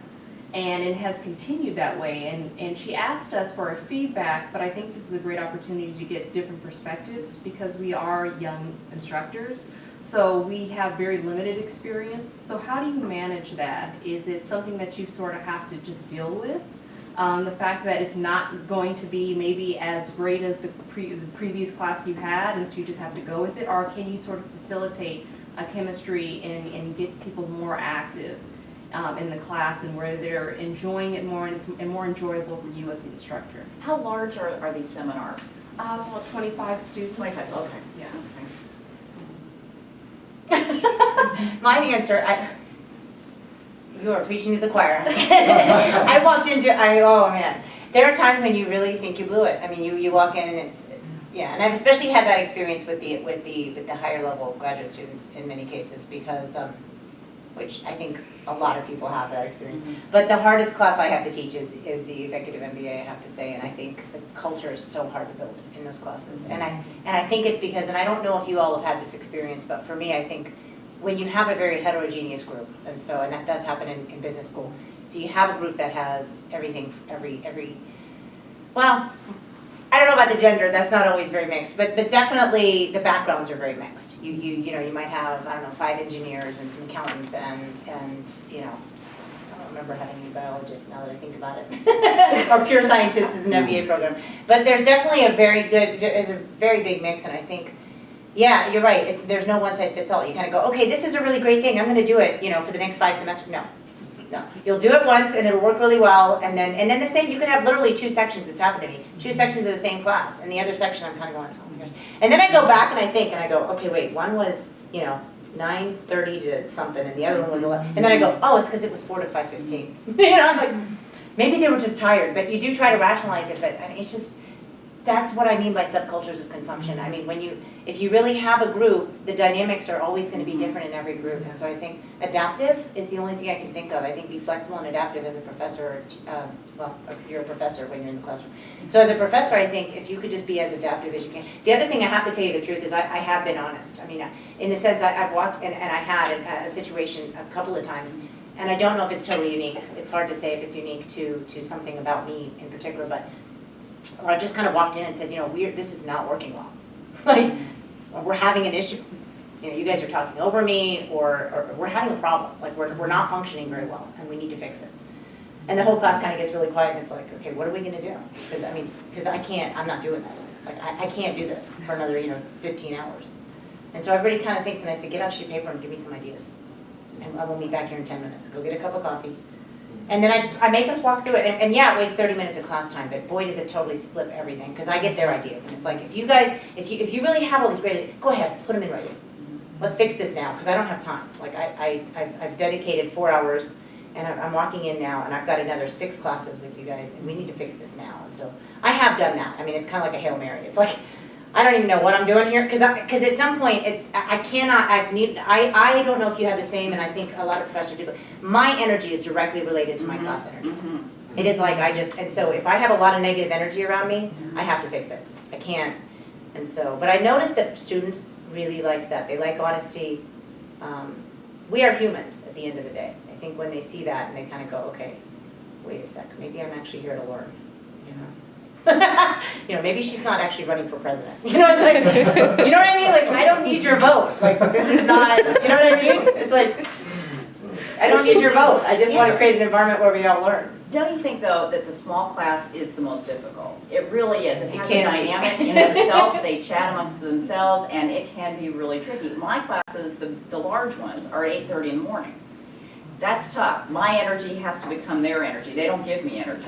And it has continued that way, and she asked us for our feedback, but I think this is a great opportunity to get different perspectives because we are young instructors. So we have very limited experience. So how do you manage that? Is it something that you sort of have to just deal with? The fact that it's not going to be maybe as great as the previous class you had, and so you just have to go with it? Or can you sort of facilitate a chemistry and get people more active? in the class and whether they're enjoying it more and it's more enjoyable for you as the instructor. How large are these seminars? About 25 students. 25, okay. Yeah. My answer, you are preaching to the choir. I walked into, oh man. There are times when you really think you blew it. I mean, you walk in and it's, yeah, and I've especially had that experience with the higher level graduate students in many cases because, which I think a lot of people have that experience. But the hardest class I have to teach is the executive MBA, I have to say, and I think the culture is so hard to build in those classes. And I think it's because, and I don't know if you all have had this experience, but for me, I think when you have a very heterogeneous group, and that does happen in business school, so you have a group that has everything, well, I don't know about the gender, that's not always very mixed, but definitely the backgrounds are very mixed. You might have, I don't know, 5 engineers and some accountants and I don't remember having any biologists now that I think about it, or pure scientists in an MBA program. But there's definitely there's a very big mix, and I think, yeah, you're right, there's no one size fits all. You kind of go, okay, this is a really great thing, I'm gonna do it, for the next 5 semesters. No, you'll do it once and it'll work really well, and then the same, you can have literally 2 sections, it's happened to me, 2 sections of the same class, and the other section I'm kind of going, oh my gosh. And then I go back and I think, and I go, okay, wait, one was, 9:30 to something, and the other one was 11, and then I go, oh, it's because it was 4 to 5:15. I'm like, maybe they were just tired, but you do try to rationalize it, but I mean, it's just, that's what I mean by subcultures of consumption. I mean, if you really have a group, the dynamics are always going to be different in every group. And so I think adaptive is the only thing I can think of. I think be flexible and adaptive as a professor, you're a professor when you're in the classroom. So as a professor, I think if you could just be as adaptive as you can. The other thing I have to tell you the truth is I have been honest. I mean, in the sense I've walked, and I had a situation a couple of times, and I don't know if it's totally unique. It's hard to say if it's unique to something about me in particular, but or I just kind of walked in and said, this is not working well. Like, we're having an issue. You guys are talking over me, or we're having a problem. Like, we're not functioning very well, and we need to fix it. And the whole class kind of gets really quiet, and it's like, okay, what are we going to do? Because I'm not doing this. Like, I can't do this for another, 15 hours. And so everybody kind of thinks, and I said, get out a sheet of paper and give me some ideas. And I will meet back here in 10 minutes. Go get a cup of coffee. And then I make us walk through it, and yeah, it wastes 30 minutes of class time, but boy, does it totally split everything, because I get their ideas, and it's like, if you really have all these great, go ahead, put them in writing. Let's fix this now, because I don't have time. Like, I've dedicated 4 hours, and I'm walking in now, and I've got another 6 classes with you guys, and we need to fix this now. And so I have done that. I mean, it's kind of like a Hail Mary. It's like, I don't even know what I'm doing here, because at some point, I don't know if you have the same, and I think a lot of professors do, but my energy is directly related to my class energy. It is like and so if I have a lot of negative energy around me, I have to fix it. I can't. And so, but I noticed that students really like that. They like honesty. We are humans at the end of the day. I think when they see that and they kind of go, okay, wait a sec, maybe I'm actually here to learn, maybe she's not actually running for president. It's like, you know what I mean? Like, I don't need your vote. Like, this is not, you know what I mean? It's like, I don't need your vote. I just want to create an environment where we all learn. Don't you think, though, that the small class is the most difficult? It really is. It has a can be. dynamic in of itself. They chat amongst themselves, and it can be really tricky. My classes, the large ones, are at 8:30 in the morning. That's tough. My energy has to become their energy. They don't give me energy.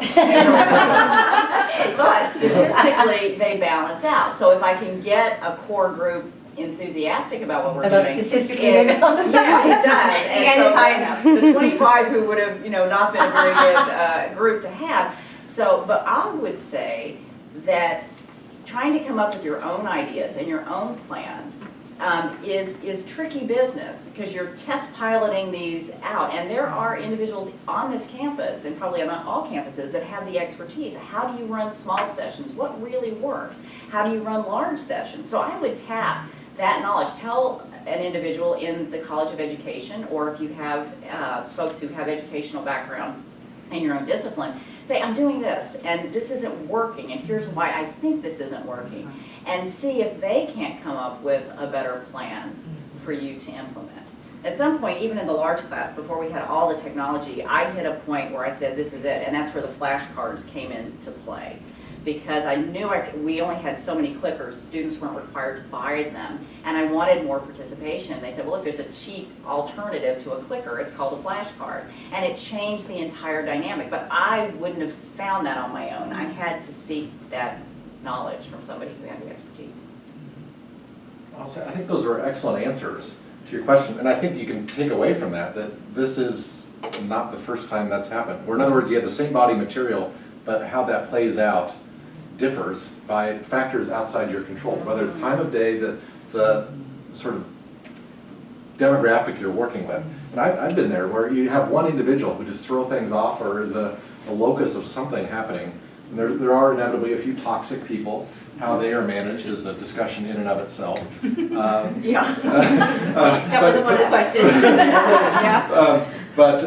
But statistically, they balance out. So if I can get a core group enthusiastic about what we're doing. Statistically, they balance out. Yeah, it does. The end is high enough. The 25 who would have, not been a very good group to have. So, but I would say that trying to come up with your own ideas and your own plans is tricky business, because you're test piloting these out, and there are individuals on this campus, and probably on all campuses, that have the expertise. How do you run small sessions? What really works? How do you run large sessions? So I would tap that knowledge. Tell an individual in the College of Education, or if you have folks who have educational background in your own discipline, say, I'm doing this, and this isn't working, and here's why I think this isn't working. And see if they can't come up with a better plan for you to implement. At some point, even in the large class, before we had all the technology, I hit a point where I said, this is it, and that's where the flashcards came into play. because I knew we only had so many clickers, students weren't required to buy them, and I wanted more participation. They said, well, look, there's a cheap alternative to a clicker, it's called a flashcard, and it changed the entire dynamic, but I wouldn't have found that on my own. I had to seek that knowledge from somebody who had the expertise. I think those are excellent answers to your question, and I think you can take away from that this is not the first time that's happened. Or in other words, you have the same body material, but how that plays out differs by factors outside your control, whether it's time of day, the sort of demographic you're working with. And I've been there where you have one individual who just throw things off or is a locus of something happening. And there are inevitably a few toxic people. How they are managed is a discussion in and of itself. Yeah. That wasn't one of the questions. But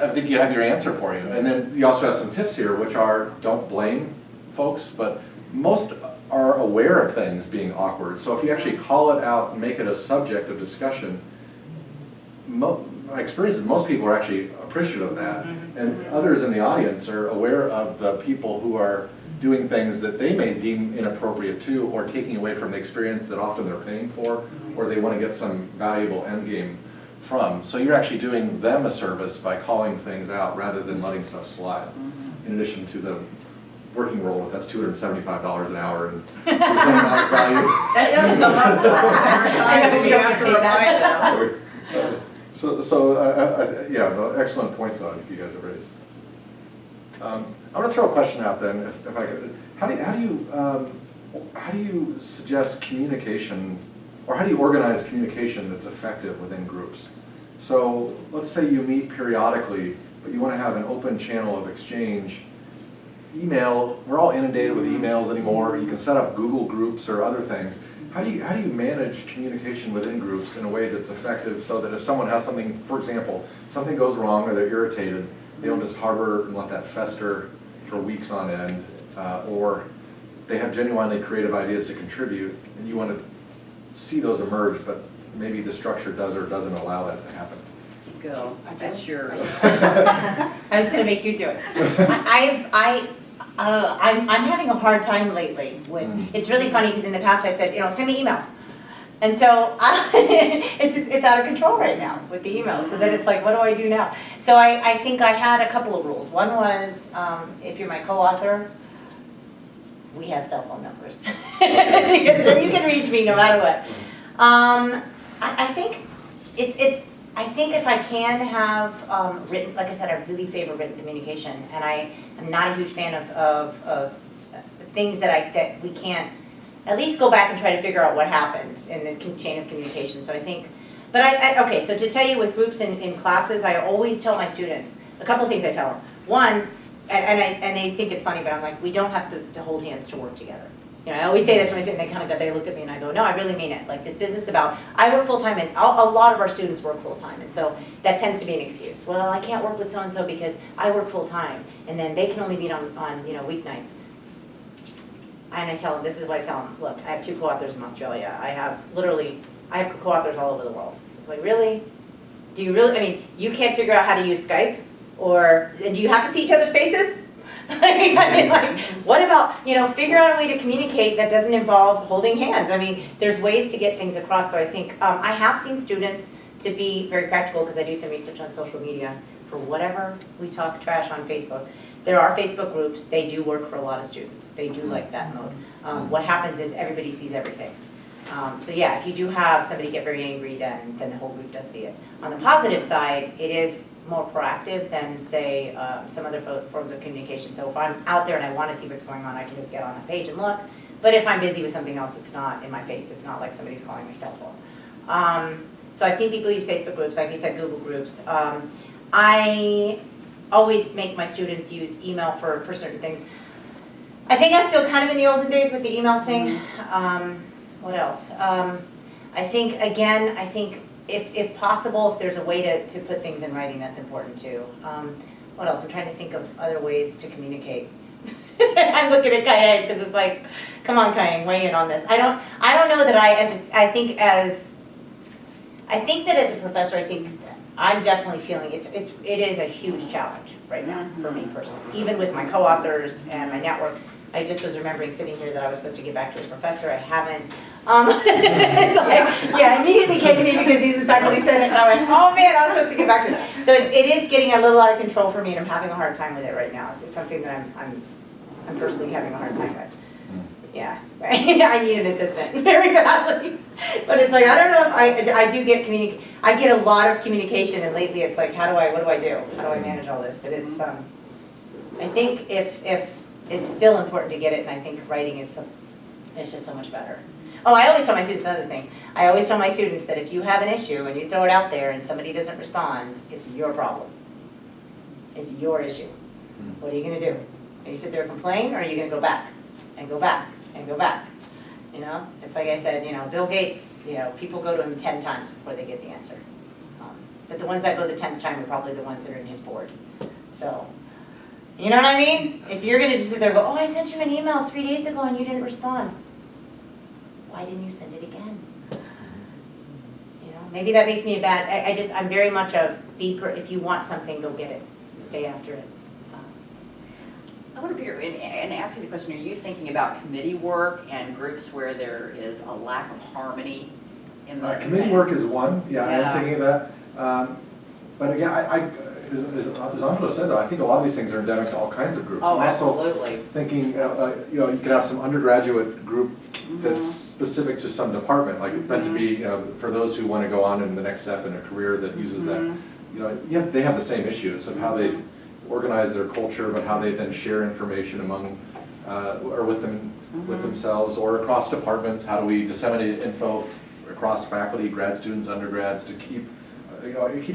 I think you have your answer for you. And then you also have some tips here, which are don't blame folks, but most are aware of things being awkward. So if you actually call it out and make it a subject of discussion, my experience is most people are actually appreciative of that. And others in the audience are aware of the people who are doing things that they may deem inappropriate too, or taking away from the experience that often they're paying for, or they want to get some valuable end game from. So you're actually doing them a service by calling things out rather than letting stuff slide. In addition to the working role, if that's $275 an hour and there's no amount of value. That does come up. I know we don't have to pay that. Yeah, the excellent points on it you guys have raised. I want to throw a question out then, if I could. How do you suggest communication, or how do you organize communication that's effective within groups? So let's say you meet periodically, but you want to have an open channel of exchange. Email, we're all inundated with emails anymore. You can set up Google groups or other things. How do you manage communication within groups in a way that's effective so that if someone has something, for example, something goes wrong or they're irritated, they don't just harbor and let that fester for weeks on end, or they have genuinely creative ideas to contribute, and you want to see those emerge, but maybe the structure does or doesn't allow that to happen. Go, that's yours. I was going to make you do it. I'm having a hard time lately with, it's really funny because in the past I said, send me email. And so it's out of control right now with the emails. So then it's like, what do I do now? So I think I had a couple of rules. One was, if you're my co-author, we have cell phone numbers. Because then you can reach me no matter what. I think I think if I can have written, like I said, I really favor written communication, and I am not a huge fan of things that we can't at least go back and try to figure out what happened in the chain of communication. So I think, but okay, so to tell you with groups in classes, I always tell my students, a couple things I tell them. One, and they think it's funny, but I'm like, we don't have to hold hands to work together. I always say that to my students, and they look at me and I go, no, I really mean it. Like this business about, I work full-time and a lot of our students work full-time, and so that tends to be an excuse. Well, I can't work with so-and-so because I work full-time, and then they can only meet on weeknights. And I tell them, this is what I tell them, look, I have 2 co-authors in Australia. I have co-authors all over the world. It's like, really? Do you really, you can't figure out how to use Skype? Or do you have to see each other's faces? What about, figure out a way to communicate that doesn't involve holding hands. There's ways to get things across. So I think, I have seen students to be very practical, because I do some research on social media for whatever we talk trash on Facebook. There are Facebook groups, they do work for a lot of students. They do like that mode. What happens is everybody sees everything. So yeah, if you do have somebody get very angry, then the whole group does see it. On the positive side, it is more proactive than, say, some other forms of communication. So if I'm out there and I want to see what's going on, I can just get on the page and look. But if I'm busy with something else, it's not in my face. It's not like somebody's calling my cell phone. So I've seen people use Facebook groups, like you said, Google groups. I always make my students use email for certain things. I think I'm still kind of in the olden days with the email thing. What else? I think if possible, if there's a way to put things in writing, that's important too. What else? I'm trying to think of other ways to communicate. I'm looking at Kaye because it's like, come on, Kaye, weigh in on this. I don't know that I think that as a professor, I'm definitely feeling it is a huge challenge right now for me personally, even with my co-authors and my network. I just was remembering sitting here that I was supposed to get back to a professor, I haven't. It's like, yeah, immediately came to me because he's the faculty senate, and I went, oh man, I was supposed to get back to it. So it is getting a little out of control for me, and I'm having a hard time with it right now. It's something that I'm personally having a hard time with. Yeah, right. I need an assistant very badly, but it's like I don't know if I do get I get a lot of communication, and lately it's like what do I do? How do I manage all this? But it's I think if it's still important to get it, and I think writing is just so much better. Oh, I always tell my students another thing. I always tell my students that if you have an issue and you throw it out there and somebody doesn't respond, it's your problem. It's your issue. What are you going to do? Are you sit there and complain, or are you going to go back and go back and go back? You know, it's like I said, Bill Gates, people go to him 10 times before they get the answer. But the ones that go the 10th time are probably the ones that are in his board. So, you know what I mean? If you're going to just sit there and go, oh, I sent you an email 3 days ago and you didn't respond. Why didn't you send it again? Maybe that makes me a bad, I'm very much of, if you want something, go get it. Stay after it. I want to be, and ask you the question, are you thinking about committee work and groups where there is a lack of harmony in the committee work is one, I Yeah. am thinking of that. But again, as Anjala said, though, I think a lot of these things are endemic to all kinds of groups. Oh, I'm also absolutely. thinking, you could have some undergraduate group that's specific to some department, like meant to be, for those who want to go on in the next step in a career that uses that. They have the same issues of how they organize their culture, but how they then share information among, or with themselves, or across departments. How do we disseminate info across faculty, grad students, undergrads, to keep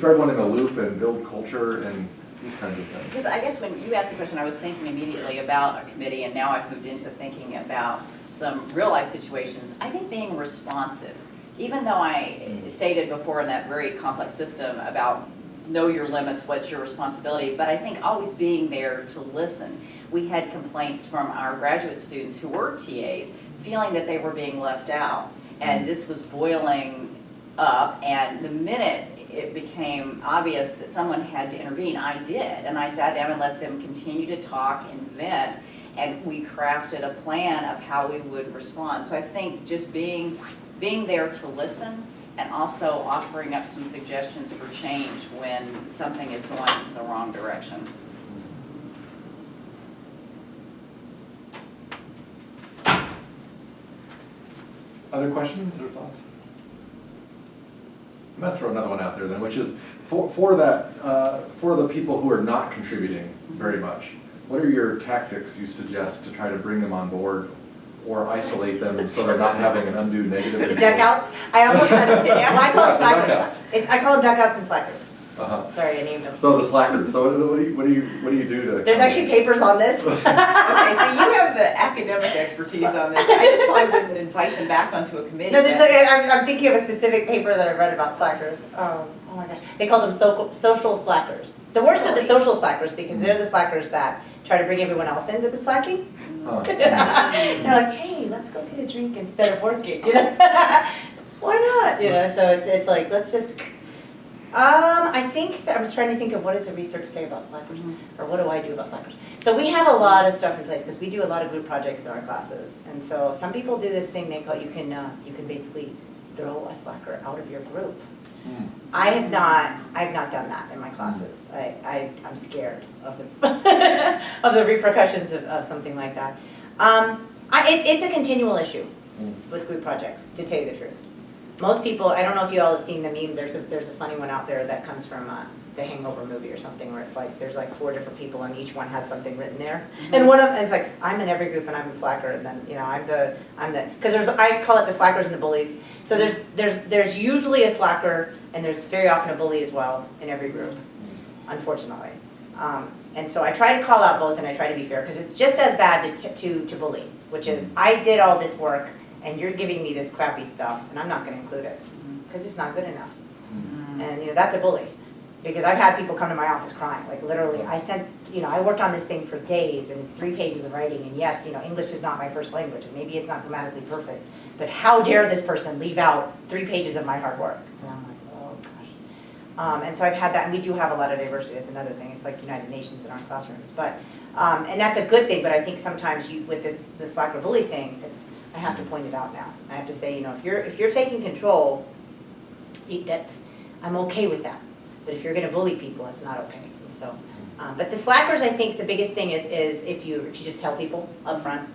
everyone in the loop and build culture and these kinds of things. Because I guess when you asked the question, I was thinking immediately about a committee, and now I've moved into thinking about some real life situations. I think being responsive, even though I stated before in that very complex system about know your limits, what's your responsibility, but I think always being there to listen. We had complaints from our graduate students who were TAs feeling that they were being left out, and this was boiling up, and the minute it became obvious that someone had to intervene, I did, and I sat down and let them continue to talk and vent, and we crafted a plan of how we would respond. So I think just being there to listen, and also offering up some suggestions for change when something is going the wrong direction. Other questions or thoughts? I'm going to throw another one out there then, which is for the people who are not contributing very much, what are your tactics you suggest to try to bring them on board or isolate them so they're not having an undue negative impact? Duckouts? I almost said it. Well, I call them Yeah, slackers. I call them duckouts and slackers. Sorry, I named them. So the slackers. So what do you do to? There's actually papers on this. Okay, so you have the academic expertise on this. I just probably wouldn't invite them back onto a committee. No, I'm thinking of a specific paper that I read about slackers. Oh my gosh. They call them social slackers. The worst are the social slackers because they're the slackers that try to bring everyone else into the slacking. They're like, hey, let's go get a drink instead of working. Why not? So it's like, let's just. I think I was trying to think of what does the research say about slackers, or what do I do about slackers. So we have a lot of stuff in place because we do a lot of group projects in our classes, and so some people do this thing they call you can basically throw a slacker out of your group. I have not done that in my classes. I'm scared of the of the repercussions of something like that. It's a continual issue with group projects, to tell you the truth. Most people, I don't know if you all have seen the meme, there's a funny one out there that comes from the Hangover movie or something, where it's like, there's like 4 different people and each one has something written there. And one of them, it's like, I'm in every group and I'm the slacker, and then, because I call it the slackers and the bullies. So there's usually a slacker, and there's very often a bully as well in every group, unfortunately. And so I try to call out both, and I try to be fair, because it's just as bad to bully, which is, I did all this work, and you're giving me this crappy stuff, and I'm not going to include it, because it's not good enough. And that's a bully, because I've had people come to my office crying, like literally, I worked on this thing for days, and it's 3 pages of writing, and yes, English is not my first language, and maybe it's not grammatically perfect, but how dare this person leave out 3 pages of my hard work? And I'm like, oh And so I've had that, and we do have a lot of diversity, that's another thing, it's like United Nations in our classrooms, but, and that's a good thing, but I think sometimes with this slacker bully thing, I have to point it out now. I have to say, if you're taking control, I'm okay with that, but if you're gonna bully people, it's not okay, so. But the slackers, I think the biggest thing is if you just tell people up front.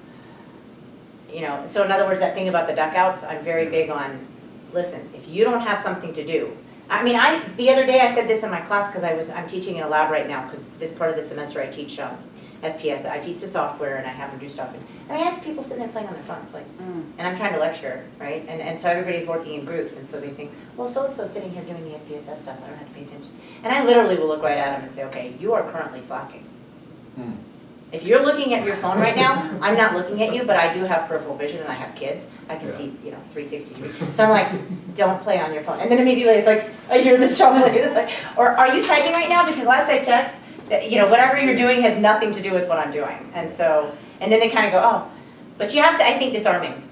So in other words, that thing about the duck outs, I'm very big on, listen, if you don't have something to do. I mean, the other day I said this in my class because I'm teaching in a lab right now because this part of the semester I teach SPS. I teach the software and I have them do stuff. And I have people sitting there playing on their phones, like, and I'm trying to lecture, right? And so everybody's working in groups, and so they think, well, so-and-so's sitting here doing the SPSS stuff, I don't have to pay attention. And I literally will look right at them and say, okay, you are currently slacking. If you're looking at your phone right now, I'm not looking at you, but I do have peripheral vision and I have kids. I can see, 360 degrees. So I'm like, don't play on your phone. And then immediately it's like, I hear this shuffling. It's like, or are you typing right now? Because last I checked, whatever you're doing has nothing to do with what I'm doing. And so, and then they kind of go, oh, but you have to, I think, disarming,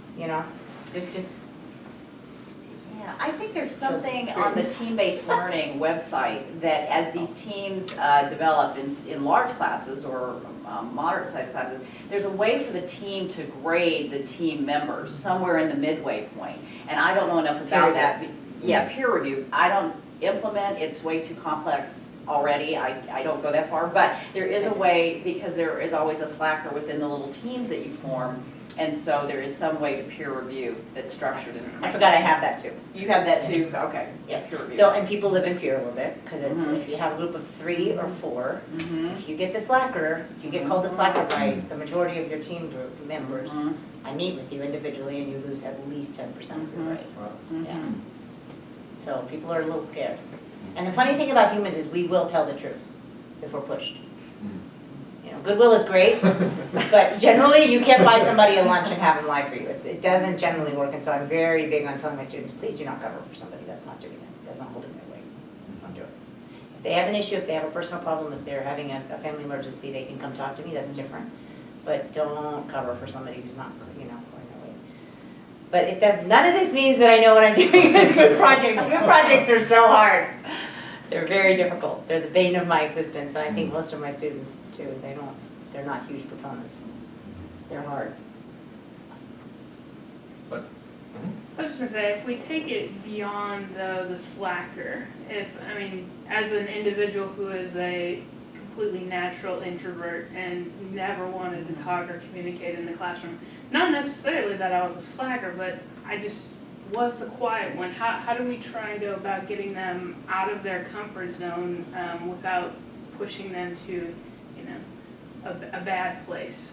just. Yeah, I think there's something on the team-based learning website that as these teams develop in large classes or moderate-sized classes, there's a way for the team to grade the team members somewhere in the midway point. And I don't know enough about that. Yeah, peer review. I don't implement, it's way too complex already. I don't go that far, but there is a way, because there is always a slacker within the little teams that you form. And so there is some way to peer review that's structured. I forgot I have that too. You have that too? Yes. Okay. Yes. Peer review. So, and people live in fear a little bit, because if you have a group of 3 or 4, if you get the slacker, if you get called the slacker by the majority of your team group members, I meet with you individually and you lose at least 10% of your rate. Yeah. So people are a little scared. And the funny thing about humans is we will tell the truth if we're pushed. Goodwill is great, but generally you can't buy somebody a lunch and have them lie for you. It doesn't generally work, and so I'm very big on telling my students, please do not cover for somebody that's not doing it, that's not holding their weight. Don't do it. If they have an issue, if they have a personal problem, if they're having a family emergency, they can come talk to me, that's different. But don't cover for somebody who's not, holding their weight. But it does, none of this means that I know what I'm doing with group projects. Group projects are so hard. They're very difficult. They're the bane of my existence, and I think most of my students too. They're not huge proponents. They're hard. But, I was just gonna say, if we take it beyond the slacker, as an individual who is a completely natural introvert and never wanted to talk or communicate in the classroom, not necessarily that I was a slacker, but I just was the quiet one. How do we try and go about getting them out of their comfort zone without pushing them to, a bad place,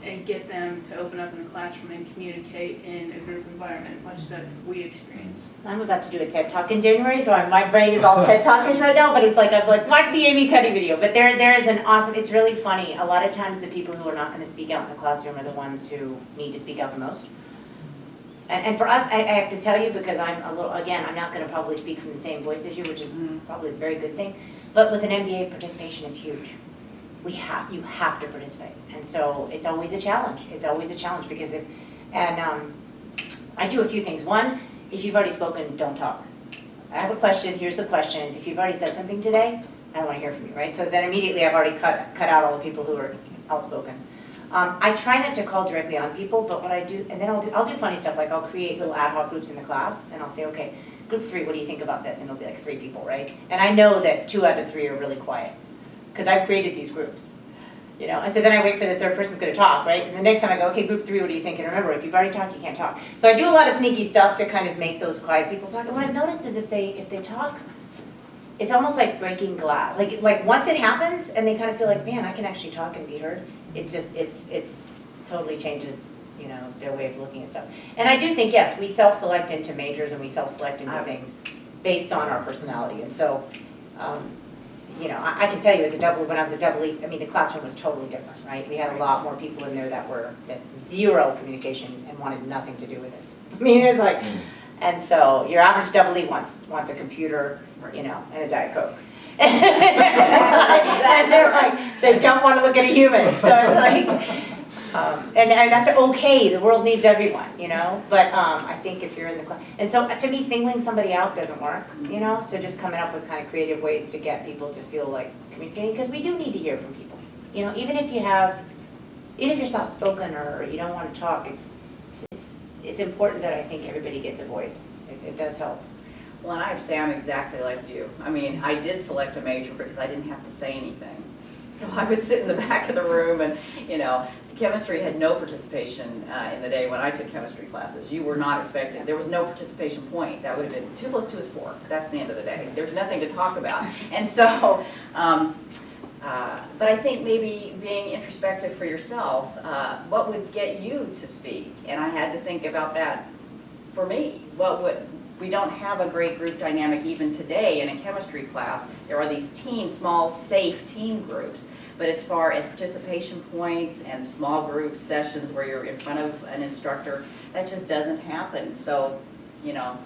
and get them to open up in the classroom and communicate in a group environment, much that we experience? I'm about to do a TED Talk in January, so my brain is all TED Talkish right now, but it's like, I've watched the Amy Cuddy video, but there is an awesome, it's really funny. A lot of times the people who are not gonna speak out in the classroom are the ones who need to speak out the most. And for us, I have to tell you, because I'm not gonna probably speak from the same voice as you, which is probably a very good thing, but with an MBA, participation is huge. You have to participate. And so it's always a challenge. It's always a challenge because I do a few things. One, if you've already spoken, don't talk. I have a question, here's the question. If you've already said something today, I don't wanna hear from you, right? So then immediately I've already cut out all the people who are outspoken. I try not to call directly on people, but what I do, and then I'll do funny stuff, like I'll create little ad hoc groups in the class, and I'll say, okay, group 3, what do you think about this? And it'll be like 3 people, right? And I know that 2 out of 3 are really quiet, because I've created these groups, and so then I wait for the 3rd person's gonna talk, right? And the next time I go, okay, group 3, what do you think? And remember, if you've already talked, you can't talk. So I do a lot of sneaky stuff to kind of make those quiet people talk, and what I've noticed is if they talk, it's almost like breaking glass. Like once it happens, and they kind of feel like, man, I can actually talk and be heard, it's totally changes, their way of looking at stuff. And I do think, yes, we self-select into majors and we self-select into things based on our personality. And so, I can tell you when I was a double E, the classroom was totally different, right? We had a lot more people in there that zero communication and wanted nothing to do with it. It's like, and so your average double E wants a computer, and a Diet Coke. And they're like, they don't want to look at a human. So it's like, And that's okay, the world needs everyone, you know? But I think if you're in the class, and so to me, singling somebody out doesn't work, you know? So just coming up with kind of creative ways to get people to feel like communicating, because we do need to hear from people. You know, even if you're soft-spoken or you don't want to talk, it's important that I think everybody gets a voice. It does help. Well, and I have to say I'm exactly like you. I mean, I did select a major because I didn't have to say anything. So I would sit in the back of the room and, you know, chemistry had no participation in the day when I took chemistry classes. You were not expected. There was no participation point. That would have been 2 + 2 is 4. That's the end of the day. There's nothing to talk about. And so, but I think maybe being introspective for yourself, what would get you to speak? And I had to think about that for me. We don't have a great group dynamic even today in a chemistry class. There are these small, safe team groups. But as far as participation points and small group sessions where you're in front of an instructor, that just doesn't happen. So, you know,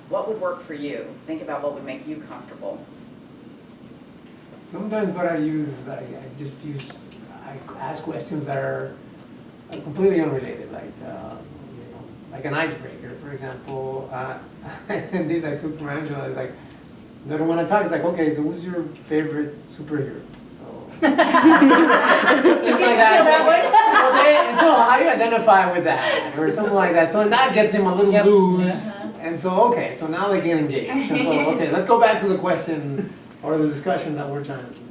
what would work for you? Think about what would make you comfortable. Sometimes what I use, I ask questions that are completely unrelated, like an icebreaker, for example. And these I took from Anjala, like, they don't want to talk. It's like, okay, so who's your favorite superhero? So, like that. So how do you identify with that, or something like that? So that gets him a little loose. And so, okay, so now they can engage. And so, okay, let's go back to the question or the discussion that we're trying to do.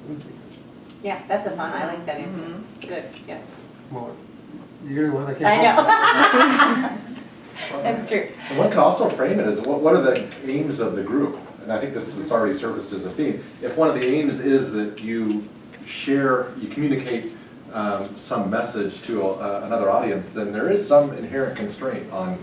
Yeah, that's a fun, I like that answer. It's good, yeah. More. You're the one that came I know. That's true. And one can also frame it as what are the aims of the group? And I think this has already surfaced as a theme. If one of the aims is that you communicate some message to another audience, then there is some inherent constraint on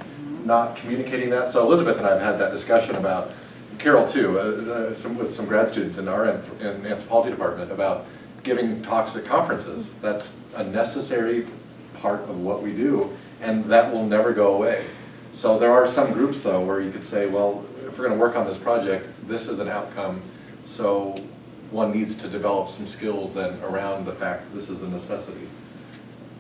not communicating that. So Elizabeth and I have had that discussion about, Carol too, with some grad students in our in the Anthropology department about giving talks at conferences. That's a necessary part of what we do, and that will never go away. So there are some groups though where you could say, well, if we're going to work on this project, this is an outcome, so one needs to develop some skills then around the fact that this is a necessity.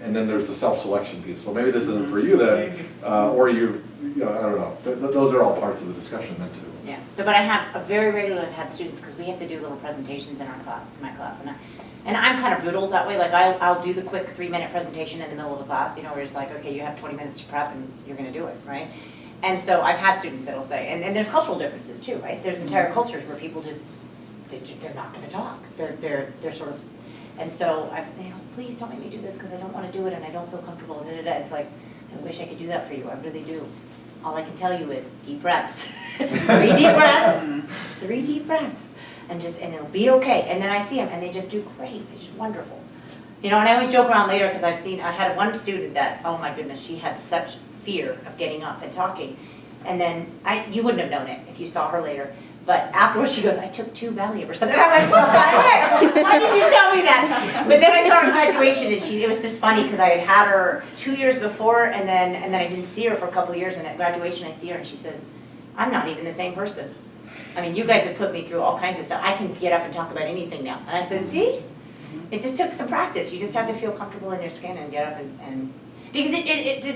And then there's the self-selection piece. Well, maybe this isn't for you then, or I don't know. Those are all parts of the discussion then too. Yeah, but I have very regularly had students, because we have to do little presentations in our class, my class, and I'm kind of brutal that way. Like I'll do the quick 3-minute presentation in the middle of a class, you know, where it's like, okay, you have 20 minutes to prep and you're going to do it, right? And so I've had students that'll say, and there's cultural differences too, right? There's entire cultures where people just they're not going to talk. They're sort of, and so please don't make me do this because I don't want to do it and I don't feel comfortable. It's like, I wish I could do that for you. I really do. All I can tell you is deep breaths. 3 deep breaths. 3 deep breaths. And it'll be okay. And then I see them and they just do great. It's just wonderful. You know, and I always joke around later because I had one student that, oh my goodness, she had such fear of getting up and talking. And then you wouldn't have known it if you saw her later. But afterwards she goes, I took 2 Valium or something. I went, what the heck? Why did you tell me that? But then I saw her in graduation and it was just funny because I had her 2 years before and then I didn't see her for a couple of years, and at graduation I see her and she says, I'm not even the same person. I mean, you guys have put me through all kinds of stuff. I can get up and talk about anything now. And I said, see? It just took some practice. You just have to feel comfortable in your skin and get up and because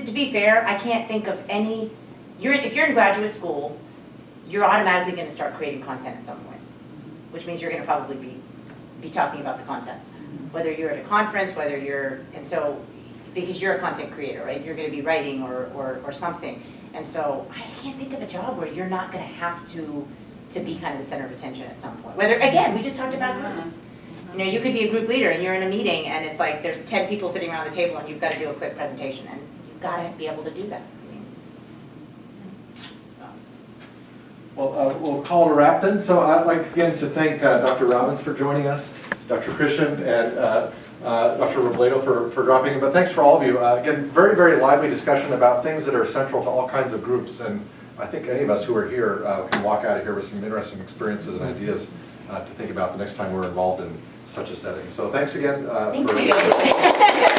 to be fair, I can't think of any, if you're in graduate school, you're automatically going to start creating content at some point, which means you're going to probably be talking about the content, whether you're at a conference, and so, because you're a content creator, right? You're going to be writing or something. And so I can't think of a job where you're not going to have to be kind of the center of attention at some point. Whether, again, we just talked about groups. You know, you could be a group leader and you're in a meeting and it's like there's 10 people sitting around the table and you've got to do a quick presentation, and you've got to be able to do that. Well, we'll call it a wrap then. So I'd like again to thank Dr. Robbins for joining us, Dr. Krishen, and Dr. Robleto for dropping in. But thanks for all of you. Again, very, very lively discussion about things that are central to all kinds of groups. And I think any of us who are here can walk out of here with some interesting experiences and ideas to think about the next time we're involved in such a setting. So thanks again. Thank you.